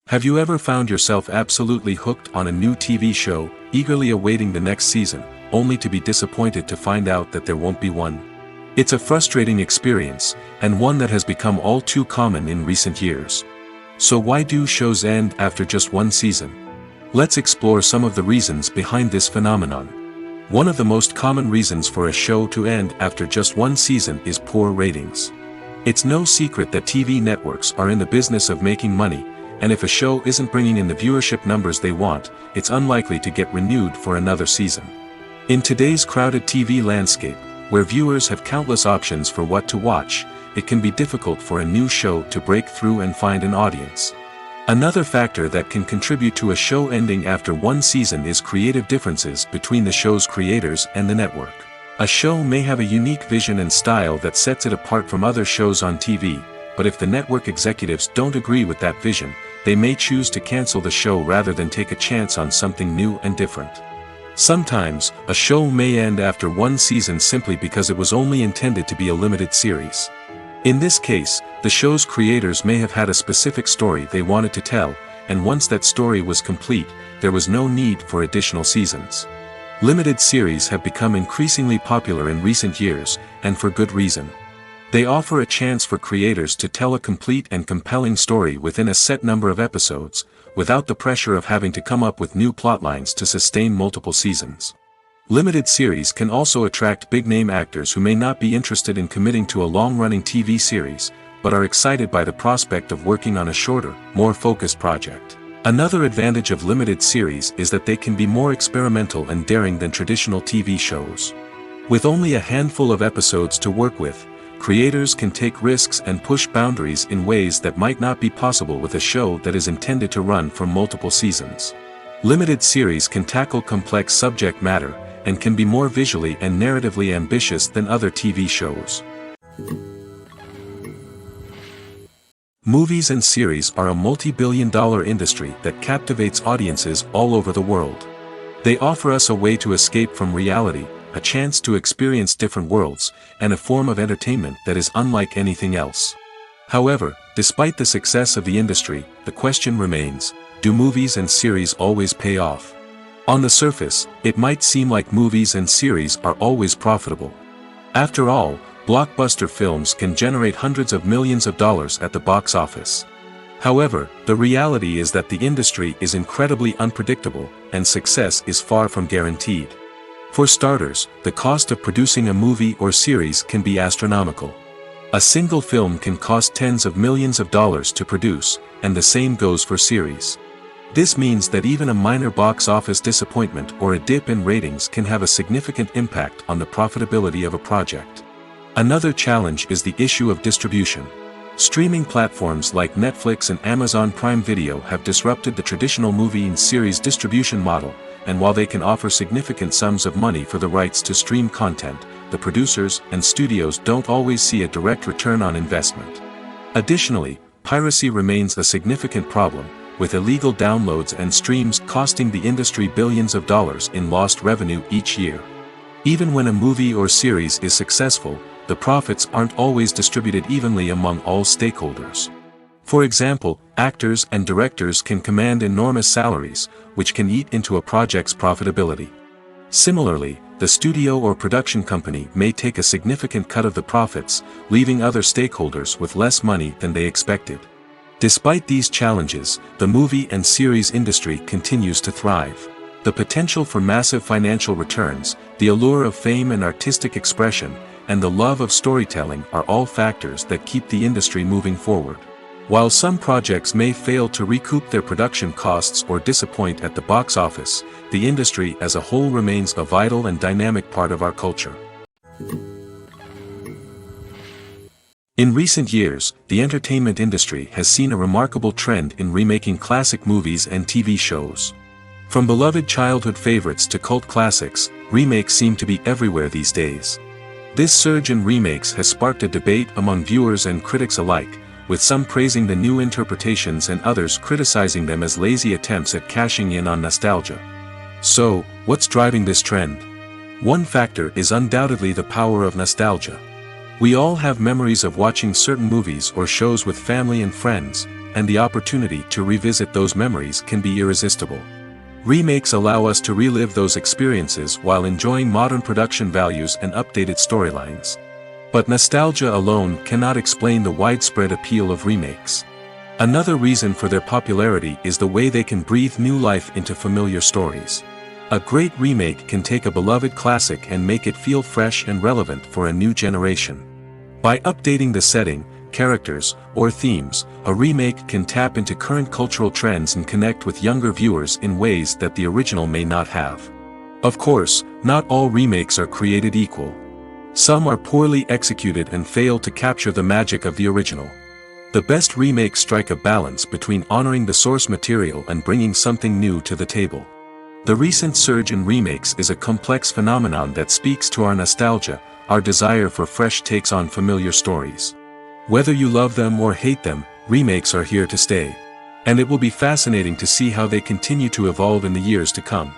Have you ever found yourself absolutely hooked on a new TV show, eagerly awaiting the next season, only to be disappointed to find out that there won't be one? It's a frustrating experience, and one that has become all too common in recent years. So why do shows end after just one season? Let's explore some of the reasons behind this phenomenon. One of the most common reasons for a show to end after just one season is poor ratings. It's no secret that TV networks are in the business of making money, and if a show isn't bringing in the viewership numbers they want, it's unlikely to get renewed for another season. In today's crowded TV landscape, Where viewers have countless options for what to watch, it can be difficult for a new show to break through and find an audience. Another factor that can contribute to a show ending after one season is creative differences between the show's creators and the network. A show may have a unique vision and style that sets it apart from other shows on TV, but if the network executives don't agree with that vision, they may choose to cancel the show rather than take a chance on something new and different. Sometimes, a show may end after one season simply because it was only intended to be a limited series. In this case, the show's creators may have had a specific story they wanted to tell, and once that story was complete, there was no need for additional seasons. Limited series have become increasingly popular in recent years, and for good reason. They offer a chance for creators to tell a complete and compelling story within a set number of episodes, without the pressure of having to come up with new plotlines to sustain multiple seasons. Limited series can also attract big-name actors who may not be interested in committing to a long-running TV series, but are excited by the prospect of working on a shorter, more focused project. Another advantage of limited series is that they can be more experimental and daring than traditional TV shows. With only a handful of episodes to work with, creators can take risks and push boundaries in ways that might not be possible with a show that is intended to run for multiple seasons. Limited series can tackle complex subject matter, and can be more visually and narratively ambitious than other TV shows. Movies and series are a multi-billion-dollar industry that captivates audiences all over the world. They offer us a way to escape from reality, a chance to experience different worlds, and a form of entertainment that is unlike anything else. However, despite the success of the industry, the question remains, do movies and series always pay off? On the surface, it might seem like movies and series are always profitable. After all, blockbuster films can generate hundreds of millions of dollars at the box office. However, the reality is that the industry is incredibly unpredictable, and success is far from guaranteed. For starters, the cost of producing a movie or series can be astronomical. A single film can cost tens of millions of dollars to produce, and the same goes for series. This means that even a minor box office disappointment or a dip in ratings can have a significant impact on the profitability of a project. Another challenge is the issue of distribution. Streaming platforms like Netflix and Amazon Prime Video have disrupted the traditional movie and series distribution model, and while they can offer significant sums of money for the rights to stream content, the producers and studios don't always see a direct return on investment. Additionally, piracy remains a significant problem, with illegal downloads and streams costing the industry billions of dollars in lost revenue each year. Even when a movie or series is successful, the profits aren't always distributed evenly among all stakeholders. For example, actors and directors can command enormous salaries, which can eat into a project's profitability. Similarly, the studio or production company may take a significant cut of the profits, leaving other stakeholders with less money than they expected. Despite these challenges, the movie and series industry continues to thrive. The potential for massive financial returns, the allure of fame and artistic expression, and the love of storytelling are all factors that keep the industry moving forward. While some projects may fail to recoup their production costs or disappoint at the box office, the industry as a whole remains a vital and dynamic part of our culture. In recent years, the entertainment industry has seen a remarkable trend in remaking classic movies and TV shows. From beloved childhood favorites to cult classics, remakes seem to be everywhere these days. This surge in remakes has sparked a debate among viewers and critics alike, with some praising the new interpretations and others criticizing them as lazy attempts at cashing in on nostalgia. So, what's driving this trend? One factor is undoubtedly the power of nostalgia. We all have memories of watching certain movies or shows with family and friends, and the opportunity to revisit those memories can be irresistible. Remakes allow us to relive those experiences while enjoying modern production values and updated storylines. But nostalgia alone cannot explain the widespread appeal of remakes. Another reason for their popularity is the way they can breathe new life into familiar stories. A great remake can take a beloved classic and make it feel fresh and relevant for a new generation. By updating the setting, characters, or themes, a remake can tap into current cultural trends and connect with younger viewers in ways that the original may not have. Of course, not all remakes are created equal. Some are poorly executed and fail to capture the magic of the original. The best remakes strike a balance between honoring the source material and bringing something new to the table. The recent surge in remakes is a complex phenomenon that speaks to our nostalgia, our desire for fresh takes on familiar stories. Whether you love them or hate them, remakes are here to stay. And it will be fascinating to see how they continue to evolve in the years to come.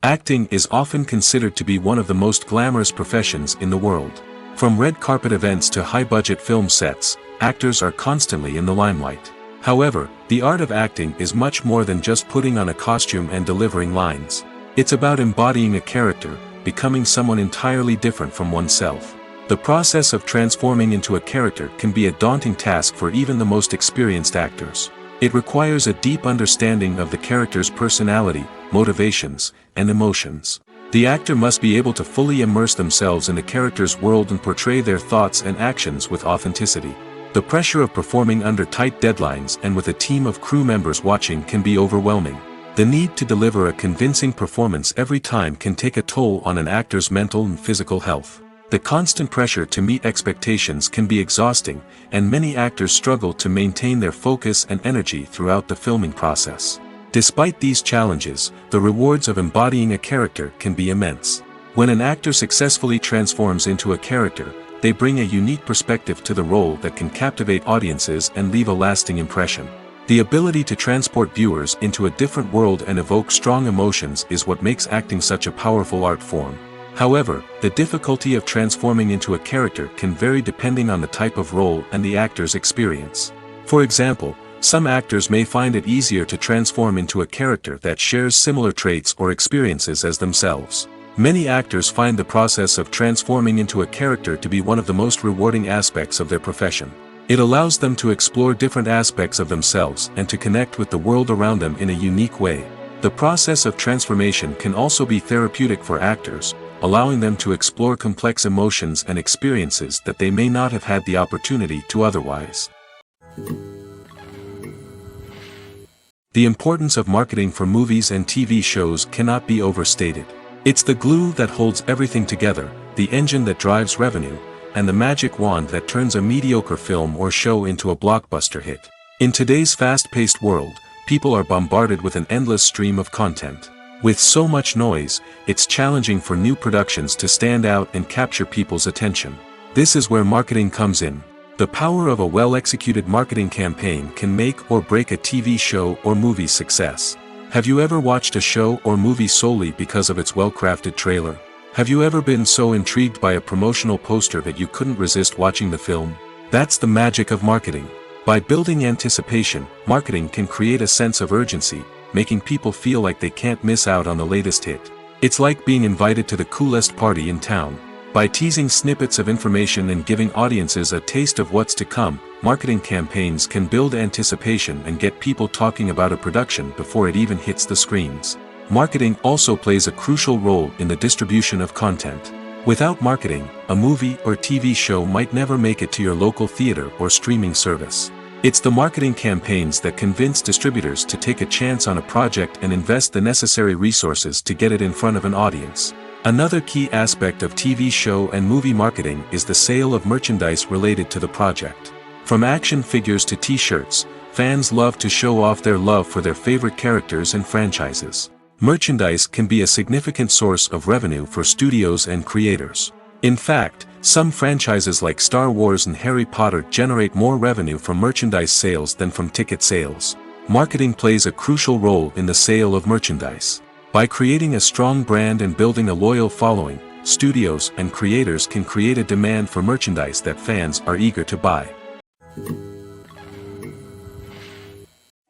Acting is often considered to be one of the most glamorous professions in the world. From red carpet events to high-budget film sets, actors are constantly in the limelight. However, the art of acting is much more than just putting on a costume and delivering lines. It's about embodying a character, becoming someone entirely different from oneself. The process of transforming into a character can be a daunting task for even the most experienced actors. It requires a deep understanding of the character's personality, motivations, and emotions. The actor must be able to fully immerse themselves in the character's world and portray their thoughts and actions with authenticity. The pressure of performing under tight deadlines and with a team of crew members watching can be overwhelming. The need to deliver a convincing performance every time can take a toll on an actor's mental and physical health. The constant pressure to meet expectations can be exhausting, and many actors struggle to maintain their focus and energy throughout the filming process. Despite these challenges, the rewards of embodying a character can be immense. When an actor successfully transforms into a character, they bring a unique perspective to the role that can captivate audiences and leave a lasting impression. The ability to transport viewers into a different world and evoke strong emotions is what makes acting such a powerful art form. However, the difficulty of transforming into a character can vary depending on the type of role and the actor's experience. For example, some actors may find it easier to transform into a character that shares similar traits or experiences as themselves. Many actors find the process of transforming into a character to be one of the most rewarding aspects of their profession. It allows them to explore different aspects of themselves and to connect with the world around them in a unique way. The process of transformation can also be therapeutic for actors, allowing them to explore complex emotions and experiences that they may not have had the opportunity to otherwise. The importance of marketing for movies and TV shows cannot be overstated. It's the glue that holds everything together, the engine that drives revenue, and the magic wand that turns a mediocre film or show into a blockbuster hit. In today's fast-paced world, people are bombarded with an endless stream of content. With so much noise, it's challenging for new productions to stand out and capture people's attention. This is where marketing comes in. The power of a well-executed marketing campaign can make or break a TV show or movie's success. Have you ever watched a show or movie solely because of its well-crafted trailer? Have you ever been so intrigued by a promotional poster that you couldn't resist watching the film? That's the magic of marketing. By building anticipation, marketing can create a sense of urgency, making people feel like they can't miss out on the latest hit. It's like being invited to the coolest party in town. By teasing snippets of information and giving audiences a taste of what's to come, marketing campaigns can build anticipation and get people talking about a production before it even hits the screens. Marketing also plays a crucial role in the distribution of content. Without marketing, a movie or TV show might never make it to your local theater or streaming service. It's the marketing campaigns that convince distributors to take a chance on a project and invest the necessary resources to get it in front of an audience. Another key aspect of TV show and movie marketing is the sale of merchandise related to the project. From action figures to t-shirts, fans love to show off their love for their favorite characters and franchises. Merchandise can be a significant source of revenue for studios and creators. In fact, some franchises like Star Wars and Harry Potter generate more revenue from merchandise sales than from ticket sales. Marketing plays a crucial role in the sale of merchandise. By creating a strong brand and building a loyal following, studios and creators can create a demand for merchandise that fans are eager to buy.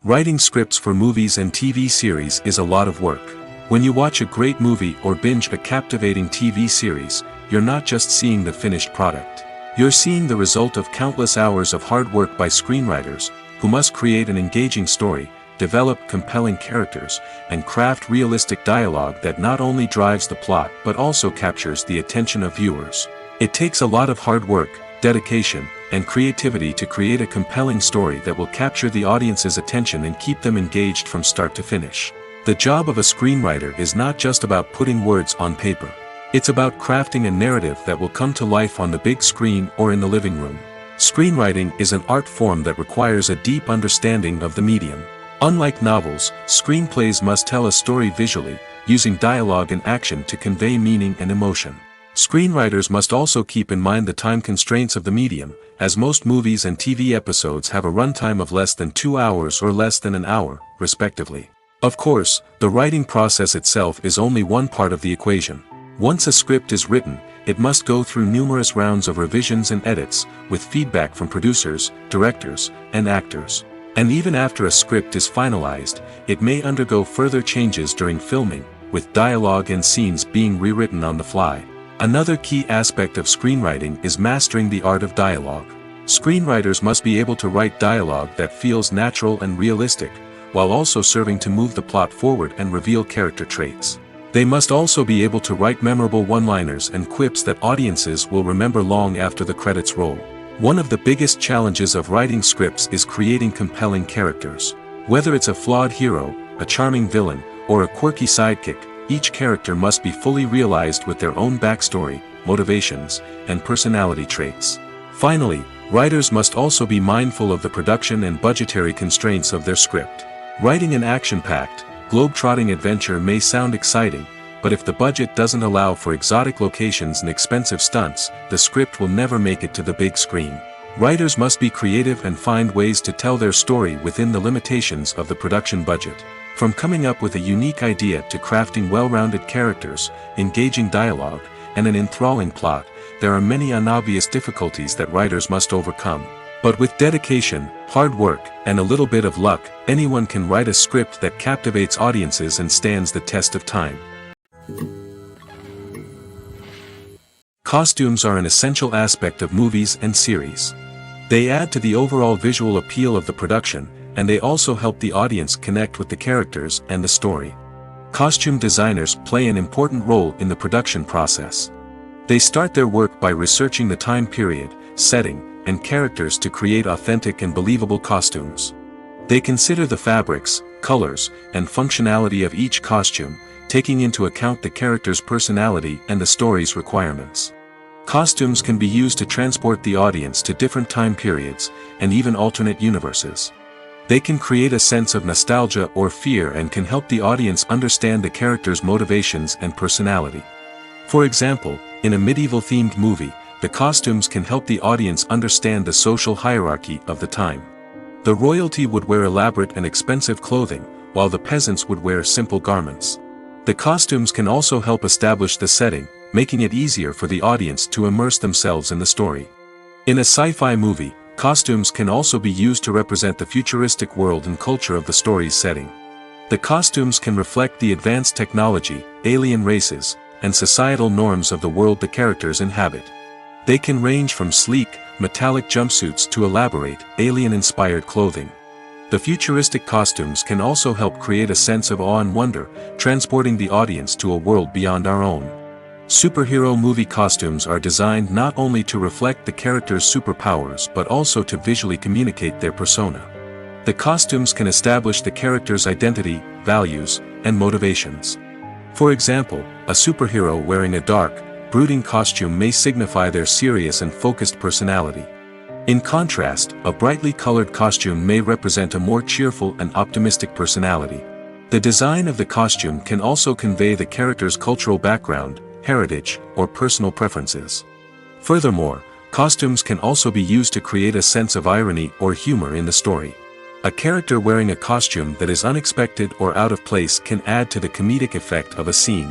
Writing scripts for movies and TV series is a lot of work. When you watch a great movie or binge a captivating TV series, you're not just seeing the finished product. You're seeing the result of countless hours of hard work by screenwriters, who must create an engaging story, develop compelling characters, and craft realistic dialogue that not only drives the plot but also captures the attention of viewers. It takes a lot of hard work, dedication, and creativity to create a compelling story that will capture the audience's attention and keep them engaged from start to finish. The job of a screenwriter is not just about putting words on paper. It's about crafting a narrative that will come to life on the big screen or in the living room. Screenwriting is an art form that requires a deep understanding of the medium. Unlike novels, screenplays must tell a story visually, using dialogue and action to convey meaning and emotion. Screenwriters must also keep in mind the time constraints of the medium, as most movies and TV episodes have a runtime of less than 2 hours or less than an hour, respectively. Of course, the writing process itself is only one part of the equation. Once a script is written, it must go through numerous rounds of revisions and edits, with feedback from producers, directors, and actors. And even after a script is finalized, it may undergo further changes during filming, with dialogue and scenes being rewritten on the fly. Another key aspect of screenwriting is mastering the art of dialogue. Screenwriters must be able to write dialogue that feels natural and realistic, while also serving to move the plot forward and reveal character traits. They must also be able to write memorable one-liners and quips that audiences will remember long after the credits roll. One of the biggest challenges of writing scripts is creating compelling characters. Whether it's a flawed hero, a charming villain, or a quirky sidekick, each character must be fully realized with their own backstory, motivations, and personality traits. Finally, writers must also be mindful of the production and budgetary constraints of their script. Writing an action-packed, globe-trotting adventure may sound exciting, but if the budget doesn't allow for exotic locations and expensive stunts, the script will never make it to the big screen. Writers must be creative and find ways to tell their story within the limitations of the production budget. From coming up with a unique idea to crafting well-rounded characters, engaging dialogue, and an enthralling plot, there are many unobvious difficulties that writers must overcome. But with dedication, hard work, and a little bit of luck, anyone can write a script that captivates audiences and stands the test of time. Costumes are an essential aspect of movies and series. They add to the overall visual appeal of the production, and they also help the audience connect with the characters and the story. Costume designers play an important role in the production process. They start their work by researching the time period, setting, and characters to create authentic and believable costumes. They consider the fabrics, colors, and functionality of each costume, taking into account the character's personality and the story's requirements. Costumes can be used to transport the audience to different time periods, and even alternate universes. They can create a sense of nostalgia or fear and can help the audience understand the character's motivations and personality. For example, in a medieval-themed movie, the costumes can help the audience understand the social hierarchy of the time. The royalty would wear elaborate and expensive clothing, while the peasants would wear simple garments. The costumes can also help establish the setting, making it easier for the audience to immerse themselves in the story. In a sci-fi movie, costumes can also be used to represent the futuristic world and culture of the story's setting. The costumes can reflect the advanced technology, alien races, and societal norms of the world the characters inhabit. They can range from sleek, metallic jumpsuits to elaborate, alien-inspired clothing. The futuristic costumes can also help create a sense of awe and wonder, transporting the audience to a world beyond our own. Superhero movie costumes are designed not only to reflect the character's superpowers but also to visually communicate their persona. The costumes can establish the character's identity, values, and motivations. For example, a superhero wearing a dark, brooding costume may signify their serious and focused personality. In contrast, a brightly colored costume may represent a more cheerful and optimistic personality. The design of the costume can also convey the character's cultural background, heritage, or personal preferences. Furthermore, costumes can also be used to create a sense of irony or humor in the story. A character wearing a costume that is unexpected or out of place can add to the comedic effect of a scene.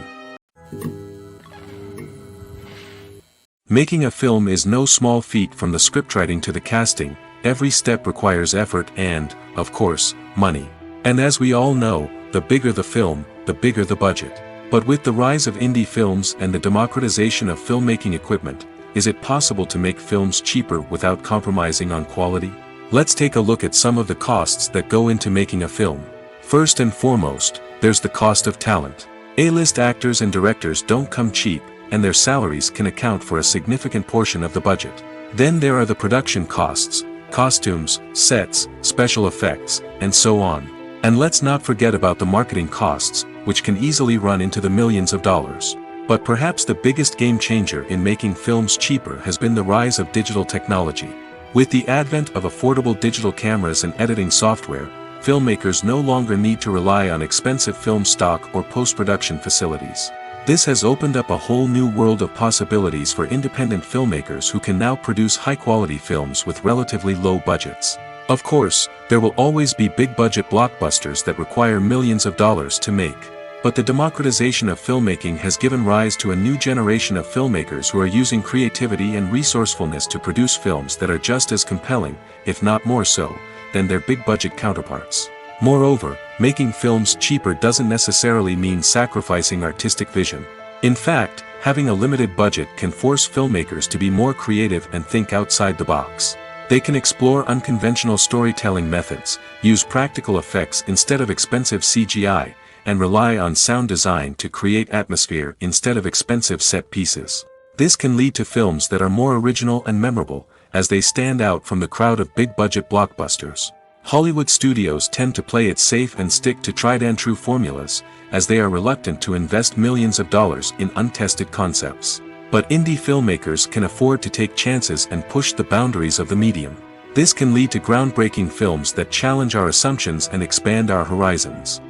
Making a film is no small feat. From the scriptwriting to the casting, every step requires effort and, of course, money. And as we all know, the bigger the film, the bigger the budget. But with the rise of indie films and the democratization of filmmaking equipment, is it possible to make films cheaper without compromising on quality? Let's take a look at some of the costs that go into making a film. First and foremost, there's the cost of talent. A-list actors and directors don't come cheap, and their salaries can account for a significant portion of the budget. Then there are the production costs, costumes, sets, special effects, and so on. And let's not forget about the marketing costs, which can easily run into the millions of dollars. But perhaps the biggest game changer in making films cheaper has been the rise of digital technology. With the advent of affordable digital cameras and editing software, filmmakers no longer need to rely on expensive film stock or post-production facilities. This has opened up a whole new world of possibilities for independent filmmakers who can now produce high-quality films with relatively low budgets. Of course, there will always be big-budget blockbusters that require millions of dollars to make. But the democratization of filmmaking has given rise to a new generation of filmmakers who are using creativity and resourcefulness to produce films that are just as compelling, if not more so, than their big-budget counterparts. Moreover, making films cheaper doesn't necessarily mean sacrificing artistic vision. In fact, having a limited budget can force filmmakers to be more creative and think outside the box. They can explore unconventional storytelling methods, use practical effects instead of expensive CGI, and rely on sound design to create atmosphere instead of expensive set pieces. This can lead to films that are more original and memorable, as they stand out from the crowd of big-budget blockbusters. Hollywood studios tend to play it safe and stick to tried-and-true formulas, as they are reluctant to invest millions of dollars in untested concepts. But indie filmmakers can afford to take chances and push the boundaries of the medium. This can lead to groundbreaking films that challenge our assumptions and expand our horizons.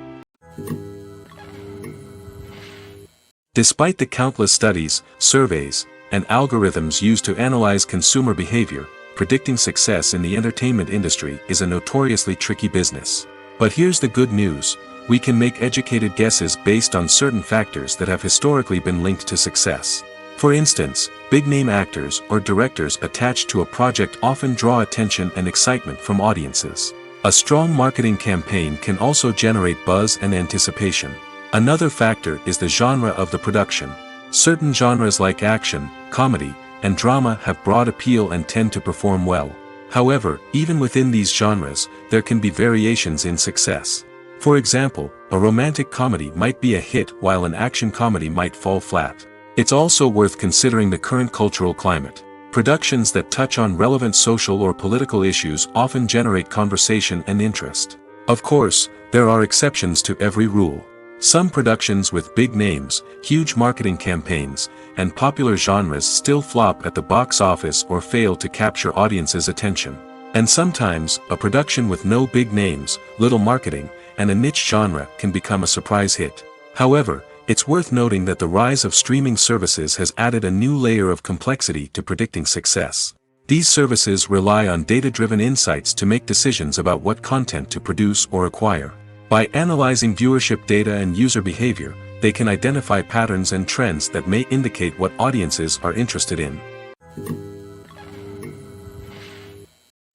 Despite the countless studies, surveys, and algorithms used to analyze consumer behavior, predicting success in the entertainment industry is a notoriously tricky business. But here's the good news: we can make educated guesses based on certain factors that have historically been linked to success. For instance, big-name actors or directors attached to a project often draw attention and excitement from audiences. A strong marketing campaign can also generate buzz and anticipation. Another factor is the genre of the production. Certain genres like action, comedy, and drama have broad appeal and tend to perform well. However, even within these genres, there can be variations in success. For example, a romantic comedy might be a hit while an action comedy might fall flat. It's also worth considering the current cultural climate. Productions that touch on relevant social or political issues often generate conversation and interest. Of course, there are exceptions to every rule. Some productions with big names, huge marketing campaigns, and popular genres still flop at the box office or fail to capture audiences' attention. And sometimes, a production with no big names, little marketing, and a niche genre can become a surprise hit. However, it's worth noting that the rise of streaming services has added a new layer of complexity to predicting success. These services rely on data-driven insights to make decisions about what content to produce or acquire. By analyzing viewership data and user behavior, they can identify patterns and trends that may indicate what audiences are interested in.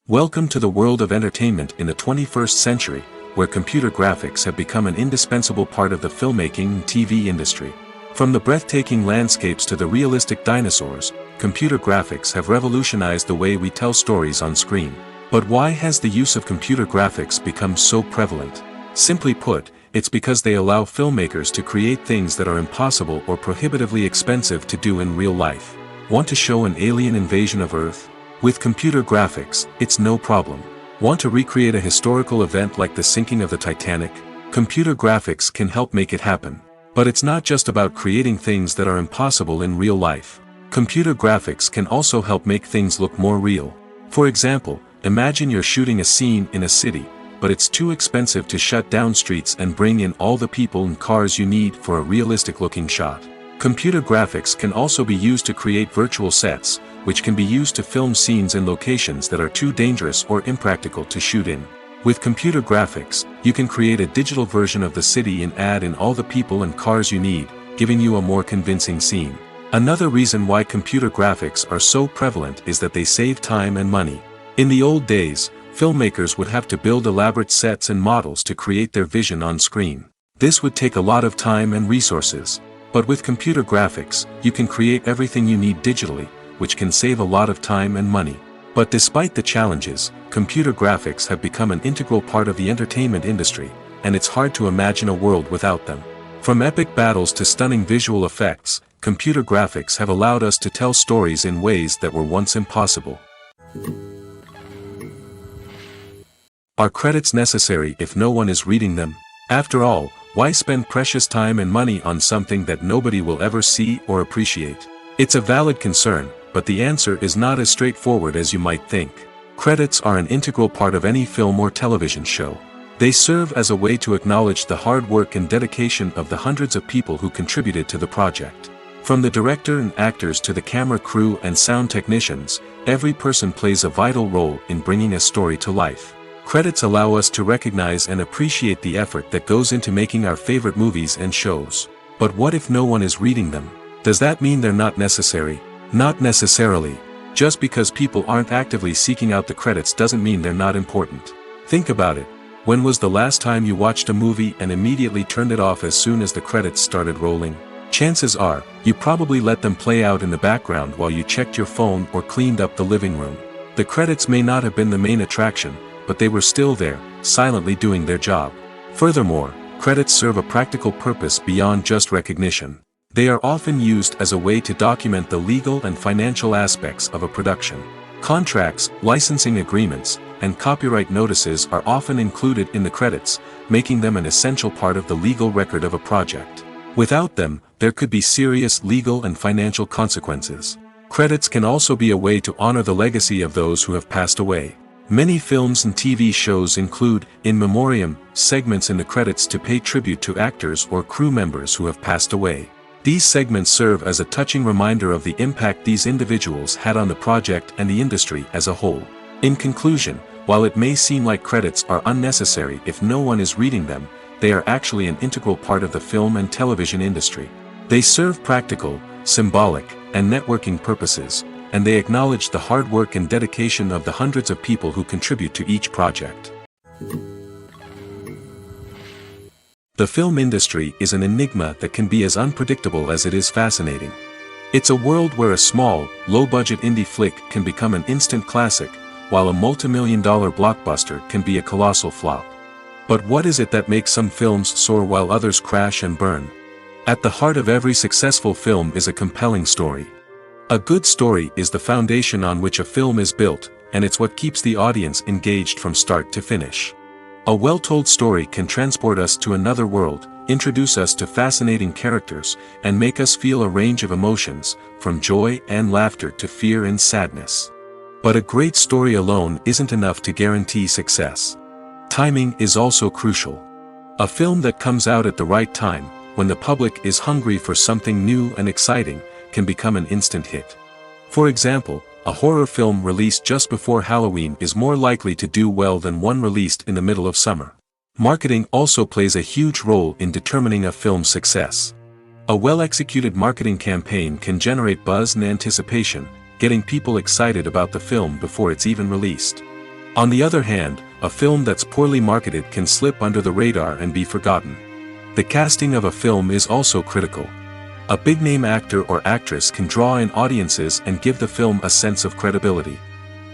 Welcome to the world of entertainment in the 21st century, where computer graphics have become an indispensable part of the filmmaking and TV industry. From the breathtaking landscapes to the realistic dinosaurs, computer graphics have revolutionized the way we tell stories on screen. But why has the use of computer graphics become so prevalent? Simply put, it's because they allow filmmakers to create things that are impossible or prohibitively expensive to do in real life. Want to show an alien invasion of Earth? With computer graphics, it's no problem. Want to recreate a historical event like the sinking of the Titanic? Computer graphics can help make it happen. But it's not just about creating things that are impossible in real life. Computer graphics can also help make things look more real. For example, imagine you're shooting a scene in a city, but it's too expensive to shut down streets and bring in all the people and cars you need for a realistic-looking shot. Computer graphics can also be used to create virtual sets, which can be used to film scenes in locations that are too dangerous or impractical to shoot in. With computer graphics, you can create a digital version of the city and add in all the people and cars you need, giving you a more convincing scene. Another reason why computer graphics are so prevalent is that they save time and money. In the old days, filmmakers would have to build elaborate sets and models to create their vision on screen. This would take a lot of time and resources. But with computer graphics, you can create everything you need digitally, which can save a lot of time and money. But despite the challenges, computer graphics have become an integral part of the entertainment industry, and it's hard to imagine a world without them. From epic battles to stunning visual effects, computer graphics have allowed us to tell stories in ways that were once impossible. Are credits necessary if no one is reading them? After all, why spend precious time and money on something that nobody will ever see or appreciate? It's a valid concern, but the answer is not as straightforward as you might think. Credits are an integral part of any film or television show. They serve as a way to acknowledge the hard work and dedication of the hundreds of people who contributed to the project. From the director and actors to the camera crew and sound technicians, every person plays a vital role in bringing a story to life. Credits allow us to recognize and appreciate the effort that goes into making our favorite movies and shows. But what if no one is reading them? Does that mean they're not necessary? Not necessarily. Just because people aren't actively seeking out the credits doesn't mean they're not important. Think about it. When was the last time you watched a movie and immediately turned it off as soon as the credits started rolling? Chances are, you probably let them play out in the background while you checked your phone or cleaned up the living room. The credits may not have been the main attraction, but they were still there, silently doing their job. Furthermore, credits serve a practical purpose beyond just recognition. They are often used as a way to document the legal and financial aspects of a production. Contracts, licensing agreements, and copyright notices are often included in the credits, making them an essential part of the legal record of a project. Without them, there could be serious legal and financial consequences. Credits can also be a way to honor the legacy of those who have passed away. Many films and TV shows include, in memoriam, segments in the credits to pay tribute to actors or crew members who have passed away. These segments serve as a touching reminder of the impact these individuals had on the project and the industry as a whole. In conclusion, while it may seem like credits are unnecessary if no one is reading them, they are actually an integral part of the film and television industry. They serve practical, symbolic, and networking purposes, and they acknowledge the hard work and dedication of the hundreds of people who contribute to each project. The film industry is an enigma that can be as unpredictable as it is fascinating. It's a world where a small, low-budget indie flick can become an instant classic, while a multi-million-dollar blockbuster can be a colossal flop. But what is it that makes some films soar while others crash and burn? At the heart of every successful film is a compelling story. A good story is the foundation on which a film is built, and it's what keeps the audience engaged from start to finish. A well-told story can transport us to another world, introduce us to fascinating characters, and make us feel a range of emotions, from joy and laughter to fear and sadness. But a great story alone isn't enough to guarantee success. Timing is also crucial. A film that comes out at the right time, when the public is hungry for something new and exciting, can become an instant hit. For example, a horror film released just before Halloween is more likely to do well than one released in the middle of summer. Marketing also plays a huge role in determining a film's success. A well-executed marketing campaign can generate buzz and anticipation, getting people excited about the film before it's even released. On the other hand, a film that's poorly marketed can slip under the radar and be forgotten. The casting of a film is also critical. A big-name actor or actress can draw in audiences and give the film a sense of credibility.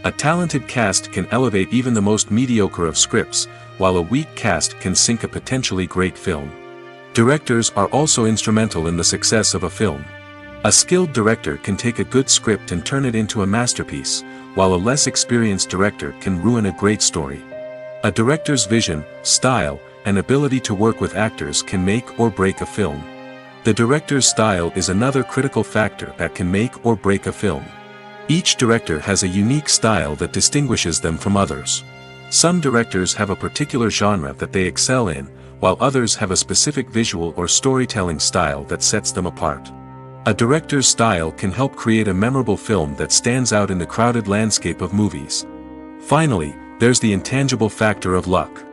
A talented cast can elevate even the most mediocre of scripts, while a weak cast can sink a potentially great film. Directors are also instrumental in the success of a film. A skilled director can take a good script and turn it into a masterpiece, while a less experienced director can ruin a great story. A director's vision, style, and ability to work with actors can make or break a film. The director's style is another critical factor that can make or break a film. Each director has a unique style that distinguishes them from others. Some directors have a particular genre that they excel in, while others have a specific visual or storytelling style that sets them apart. A director's style can help create a memorable film that stands out in the crowded landscape of movies. Finally, there's the intangible factor of luck.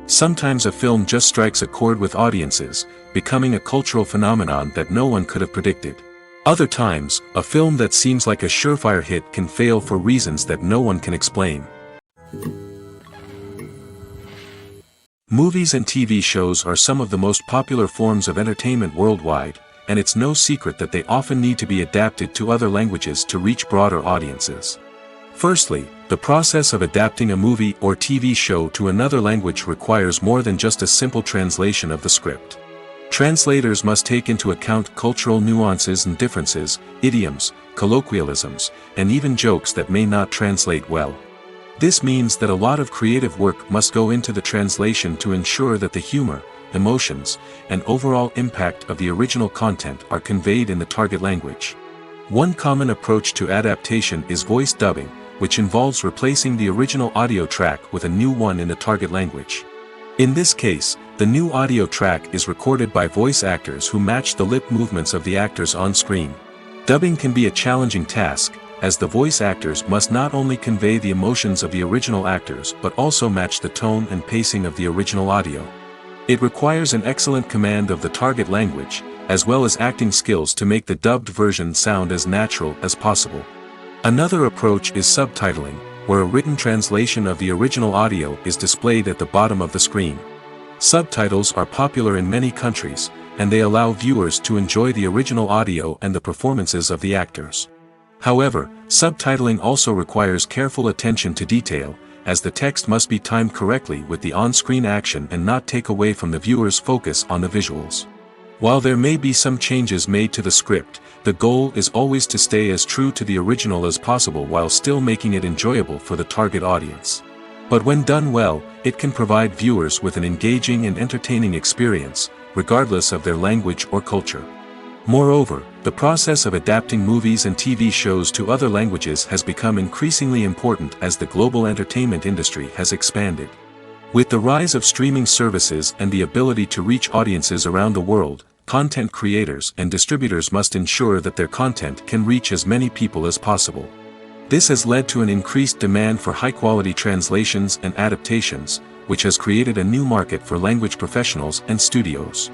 Sometimes a film just strikes a chord with audiences, becoming a cultural phenomenon that no one could have predicted. Other times, a film that seems like a surefire hit can fail for reasons that no one can explain. Movies and TV shows are some of the most popular forms of entertainment worldwide, and it's no secret that they often need to be adapted to other languages to reach broader audiences. Firstly, the process of adapting a movie or TV show to another language requires more than just a simple translation of the script. Translators must take into account cultural nuances and differences, idioms, colloquialisms, and even jokes that may not translate well. This means that a lot of creative work must go into the translation to ensure that the humor, emotions, and overall impact of the original content are conveyed in the target language. One common approach to adaptation is voice dubbing, which involves replacing the original audio track with a new one in the target language. In this case, the new audio track is recorded by voice actors who match the lip movements of the actors on screen. Dubbing can be a challenging task, as the voice actors must not only convey the emotions of the original actors but also match the tone and pacing of the original audio. It requires an excellent command of the target language, as well as acting skills to make the dubbed version sound as natural as possible. Another approach is subtitling, where a written translation of the original audio is displayed at the bottom of the screen. Subtitles are popular in many countries, and they allow viewers to enjoy the original audio and the performances of the actors. However, subtitling also requires careful attention to detail, as the text must be timed correctly with the on-screen action and not take away from the viewer's focus on the visuals. While there may be some changes made to the script, the goal is always to stay as true to the original as possible while still making it enjoyable for the target audience. But when done well, it can provide viewers with an engaging and entertaining experience, regardless of their language or culture. Moreover, the process of adapting movies and TV shows to other languages has become increasingly important as the global entertainment industry has expanded. With the rise of streaming services and the ability to reach audiences around the world, content creators and distributors must ensure that their content can reach as many people as possible. This has led to an increased demand for high-quality translations and adaptations, which has created a new market for language professionals and studios.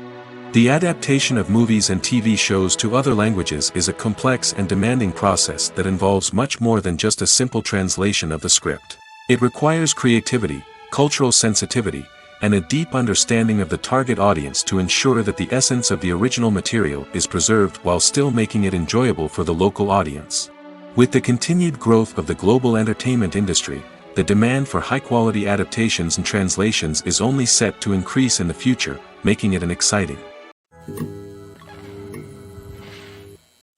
The adaptation of movies and TV shows to other languages is a complex and demanding process that involves much more than just a simple translation of the script. It requires creativity, cultural sensitivity, and a deep understanding of the target audience to ensure that the essence of the original material is preserved while still making it enjoyable for the local audience. With the continued growth of the global entertainment industry, the demand for high-quality adaptations and translations is only set to increase in the future, making it an exciting.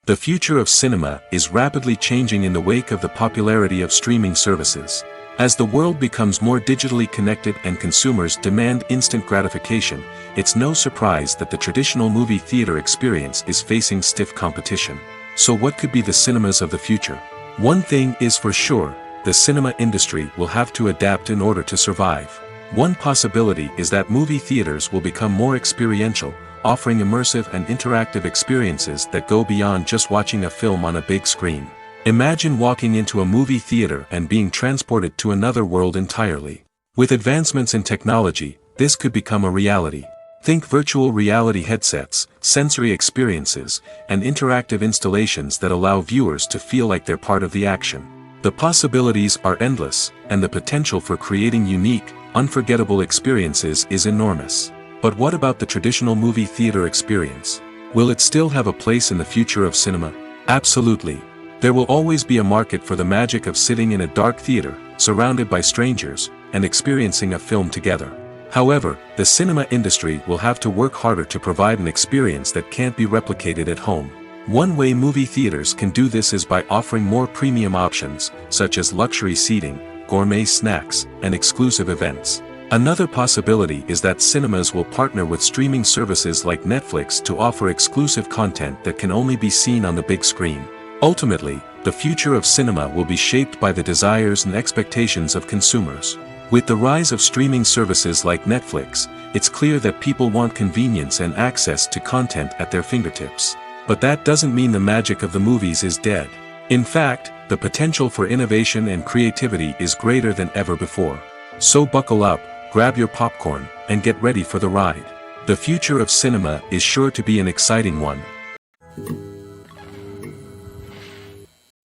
The future of cinema is rapidly changing in the wake of the popularity of streaming services. As the world becomes more digitally connected and consumers demand instant gratification, it's no surprise that the traditional movie theater experience is facing stiff competition. So what could be the cinemas of the future? One thing is for sure, the cinema industry will have to adapt in order to survive. One possibility is that movie theaters will become more experiential, offering immersive and interactive experiences that go beyond just watching a film on a big screen. Imagine walking into a movie theater and being transported to another world entirely. With advancements in technology, this could become a reality. Think virtual reality headsets, sensory experiences, and interactive installations that allow viewers to feel like they're part of the action. The possibilities are endless, and the potential for creating unique, unforgettable experiences is enormous. But what about the traditional movie theater experience? Will it still have a place in the future of cinema? Absolutely. There will always be a market for the magic of sitting in a dark theater, surrounded by strangers, and experiencing a film together. However, the cinema industry will have to work harder to provide an experience that can't be replicated at home. One way movie theaters can do this is by offering more premium options, such as luxury seating, gourmet snacks, and exclusive events. Another possibility is that cinemas will partner with streaming services like Netflix to offer exclusive content that can only be seen on the big screen. Ultimately, the future of cinema will be shaped by the desires and expectations of consumers. With the rise of streaming services like Netflix, it's clear that people want convenience and access to content at their fingertips. But that doesn't mean the magic of the movies is dead. In fact, the potential for innovation and creativity is greater than ever before. So buckle up, grab your popcorn, and get ready for the ride. The future of cinema is sure to be an exciting one.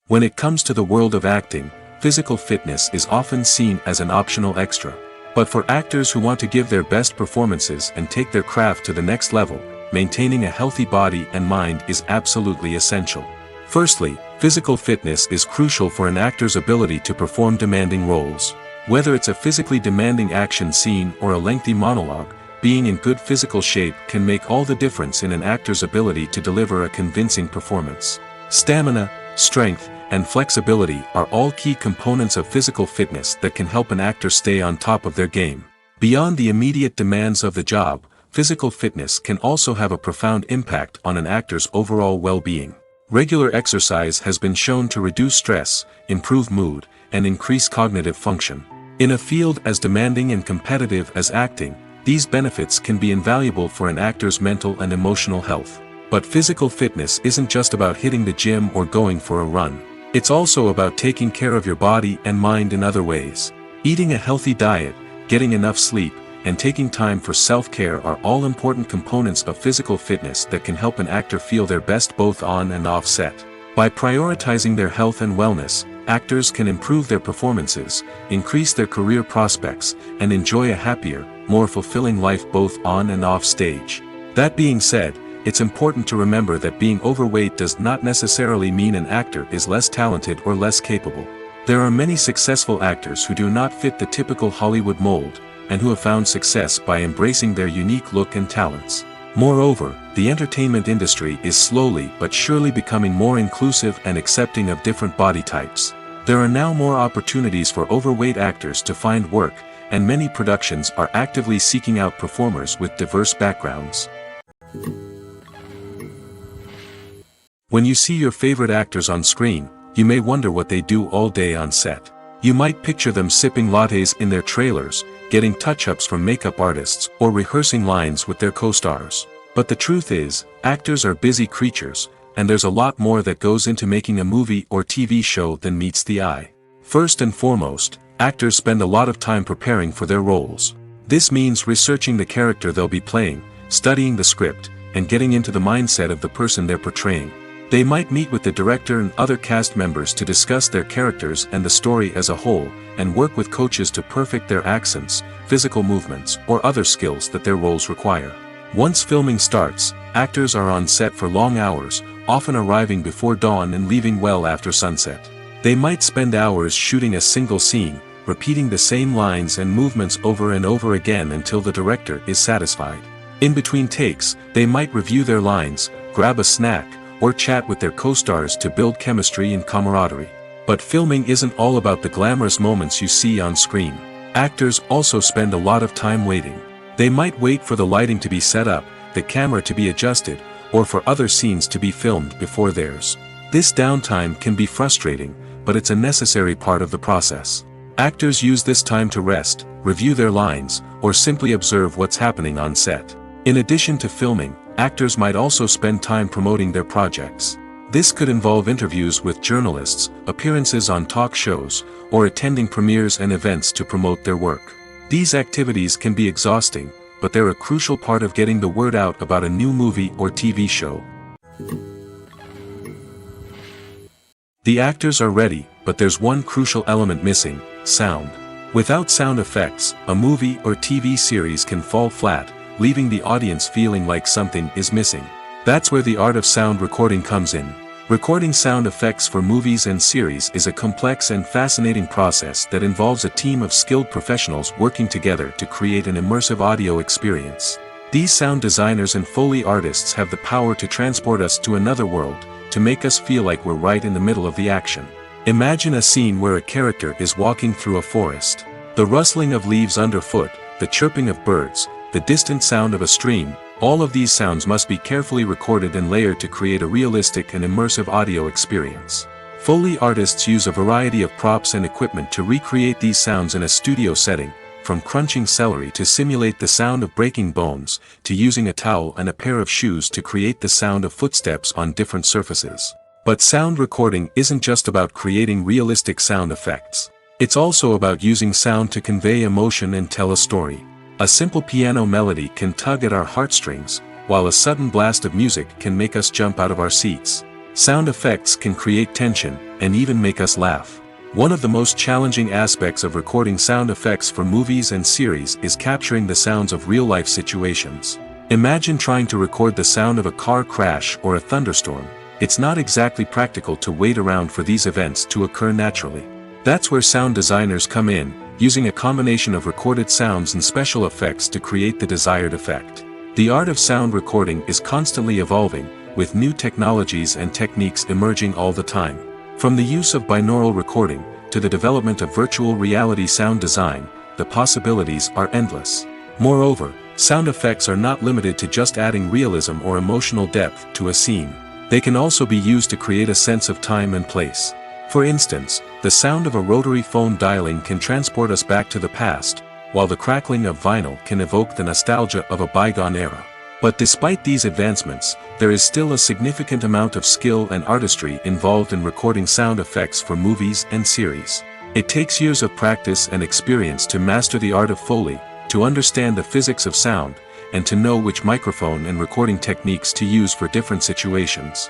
When it comes to the world of acting, physical fitness is often seen as an optional extra. But for actors who want to give their best performances and take their craft to the next level, maintaining a healthy body and mind is absolutely essential. Firstly, physical fitness is crucial for an actor's ability to perform demanding roles. Whether it's a physically demanding action scene or a lengthy monologue, being in good physical shape can make all the difference in an actor's ability to deliver a convincing performance. Stamina, strength, and flexibility are all key components of physical fitness that can help an actor stay on top of their game. Beyond the immediate demands of the job, physical fitness can also have a profound impact on an actor's overall well-being. Regular exercise has been shown to reduce stress, improve mood, and increase cognitive function. In a field as demanding and competitive as acting, these benefits can be invaluable for an actor's mental and emotional health. But physical fitness isn't just about hitting the gym or going for a run. It's also about taking care of your body and mind in other ways. Eating a healthy diet, getting enough sleep, and taking time for self-care are all important components of physical fitness that can help an actor feel their best both on and off set. By prioritizing their health and wellness, actors can improve their performances, increase their career prospects, and enjoy a happier, more fulfilling life both on and off stage. That being said, it's important to remember that being overweight does not necessarily mean an actor is less talented or less capable. There are many successful actors who do not fit the typical Hollywood mold, and who have found success by embracing their unique look and talents. Moreover, the entertainment industry is slowly but surely becoming more inclusive and accepting of different body types. There are now more opportunities for overweight actors to find work, and many productions are actively seeking out performers with diverse backgrounds. When you see your favorite actors on screen, you may wonder what they do all day on set. You might picture them sipping lattes in their trailers, getting touch-ups from makeup artists, or rehearsing lines with their co-stars. But the truth is, actors are busy creatures, and there's a lot more that goes into making a movie or TV show than meets the eye. First and foremost, actors spend a lot of time preparing for their roles. This means researching the character they'll be playing, studying the script, and getting into the mindset of the person they're portraying. They might meet with the director and other cast members to discuss their characters and the story as a whole, and work with coaches to perfect their accents, physical movements, or other skills that their roles require. Once filming starts, actors are on set for long hours, often arriving before dawn and leaving well after sunset. They might spend hours shooting a single scene, repeating the same lines and movements over and over again until the director is satisfied. In between takes, they might review their lines, grab a snack, or chat with their co-stars to build chemistry and camaraderie. But filming isn't all about the glamorous moments you see on screen. Actors also spend a lot of time waiting. They might wait for the lighting to be set up, the camera to be adjusted, or for other scenes to be filmed before theirs. This downtime can be frustrating, but it's a necessary part of the process. Actors use this time to rest, review their lines, or simply observe what's happening on set. In addition to filming, actors might also spend time promoting their projects. This could involve interviews with journalists, appearances on talk shows, or attending premieres and events to promote their work. These activities can be exhausting, but they're a crucial part of getting the word out about a new movie or TV show. The actors are ready, but there's one crucial element missing: sound. Without sound effects, a movie or TV series can fall flat, leaving the audience feeling like something is missing. That's where the art of sound recording comes in. Recording sound effects for movies and series is a complex and fascinating process that involves a team of skilled professionals working together to create an immersive audio experience. These sound designers and Foley artists have the power to transport us to another world, to make us feel like we're right in the middle of the action. Imagine a scene where a character is walking through a forest. The rustling of leaves underfoot, the chirping of birds, the distant sound of a stream, all of these sounds must be carefully recorded and layered to create a realistic and immersive audio experience. Foley artists use a variety of props and equipment to recreate these sounds in a studio setting, from crunching celery to simulate the sound of breaking bones, to using a towel and a pair of shoes to create the sound of footsteps on different surfaces. But sound recording isn't just about creating realistic sound effects. It's also about using sound to convey emotion and tell a story. A simple piano melody can tug at our heartstrings, while a sudden blast of music can make us jump out of our seats. Sound effects can create tension, and even make us laugh. One of the most challenging aspects of recording sound effects for movies and series is capturing the sounds of real-life situations. Imagine trying to record the sound of a car crash or a thunderstorm. It's not exactly practical to wait around for these events to occur naturally. That's where sound designers come in, using a combination of recorded sounds and special effects to create the desired effect. The art of sound recording is constantly evolving, with new technologies and techniques emerging all the time. From the use of binaural recording, to the development of virtual reality sound design, the possibilities are endless. Moreover, sound effects are not limited to just adding realism or emotional depth to a scene. They can also be used to create a sense of time and place. For instance, the sound of a rotary phone dialing can transport us back to the past, while the crackling of vinyl can evoke the nostalgia of a bygone era. But despite these advancements, there is still a significant amount of skill and artistry involved in recording sound effects for movies and series. It takes years of practice and experience to master the art of Foley, to understand the physics of sound, and to know which microphone and recording techniques to use for different situations.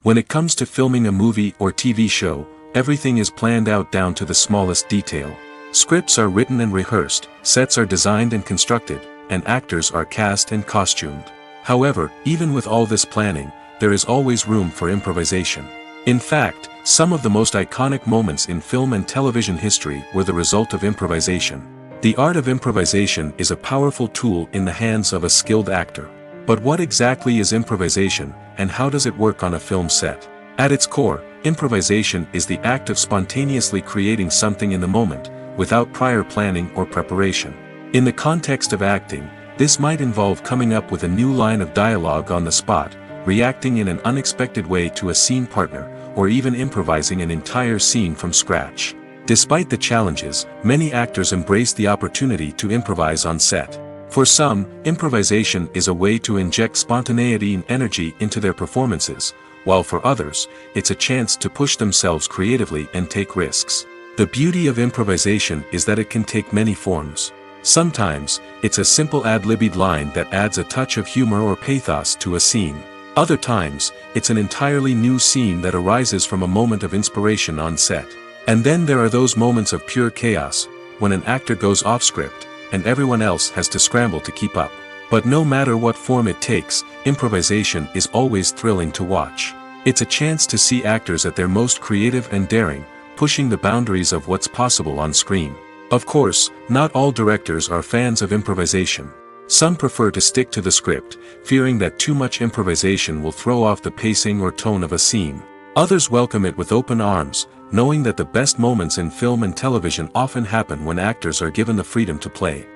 When it comes to filming a movie or TV show, everything is planned out down to the smallest detail. Scripts are written and rehearsed, sets are designed and constructed, and actors are cast and costumed. However, even with all this planning, there is always room for improvisation. In fact, some of the most iconic moments in film and television history were the result of improvisation. The art of improvisation is a powerful tool in the hands of a skilled actor. But what exactly is improvisation, and how does it work on a film set? At its core, improvisation is the act of spontaneously creating something in the moment, without prior planning or preparation. In the context of acting, this might involve coming up with a new line of dialogue on the spot, reacting in an unexpected way to a scene partner, or even improvising an entire scene from scratch. Despite the challenges, many actors embrace the opportunity to improvise on set. For some, improvisation is a way to inject spontaneity and energy into their performances, while for others, it's a chance to push themselves creatively and take risks. The beauty of improvisation is that it can take many forms. Sometimes, it's a simple ad-libbed line that adds a touch of humor or pathos to a scene. Other times, it's an entirely new scene that arises from a moment of inspiration on set. And then there are those moments of pure chaos, when an actor goes off script, and everyone else has to scramble to keep up. But no matter what form it takes, improvisation is always thrilling to watch. It's a chance to see actors at their most creative and daring, pushing the boundaries of what's possible on screen. Of course, not all directors are fans of improvisation. Some prefer to stick to the script, fearing that too much improvisation will throw off the pacing or tone of a scene. Others welcome it with open arms, knowing that the best moments in film and television often happen when actors are given the freedom to play.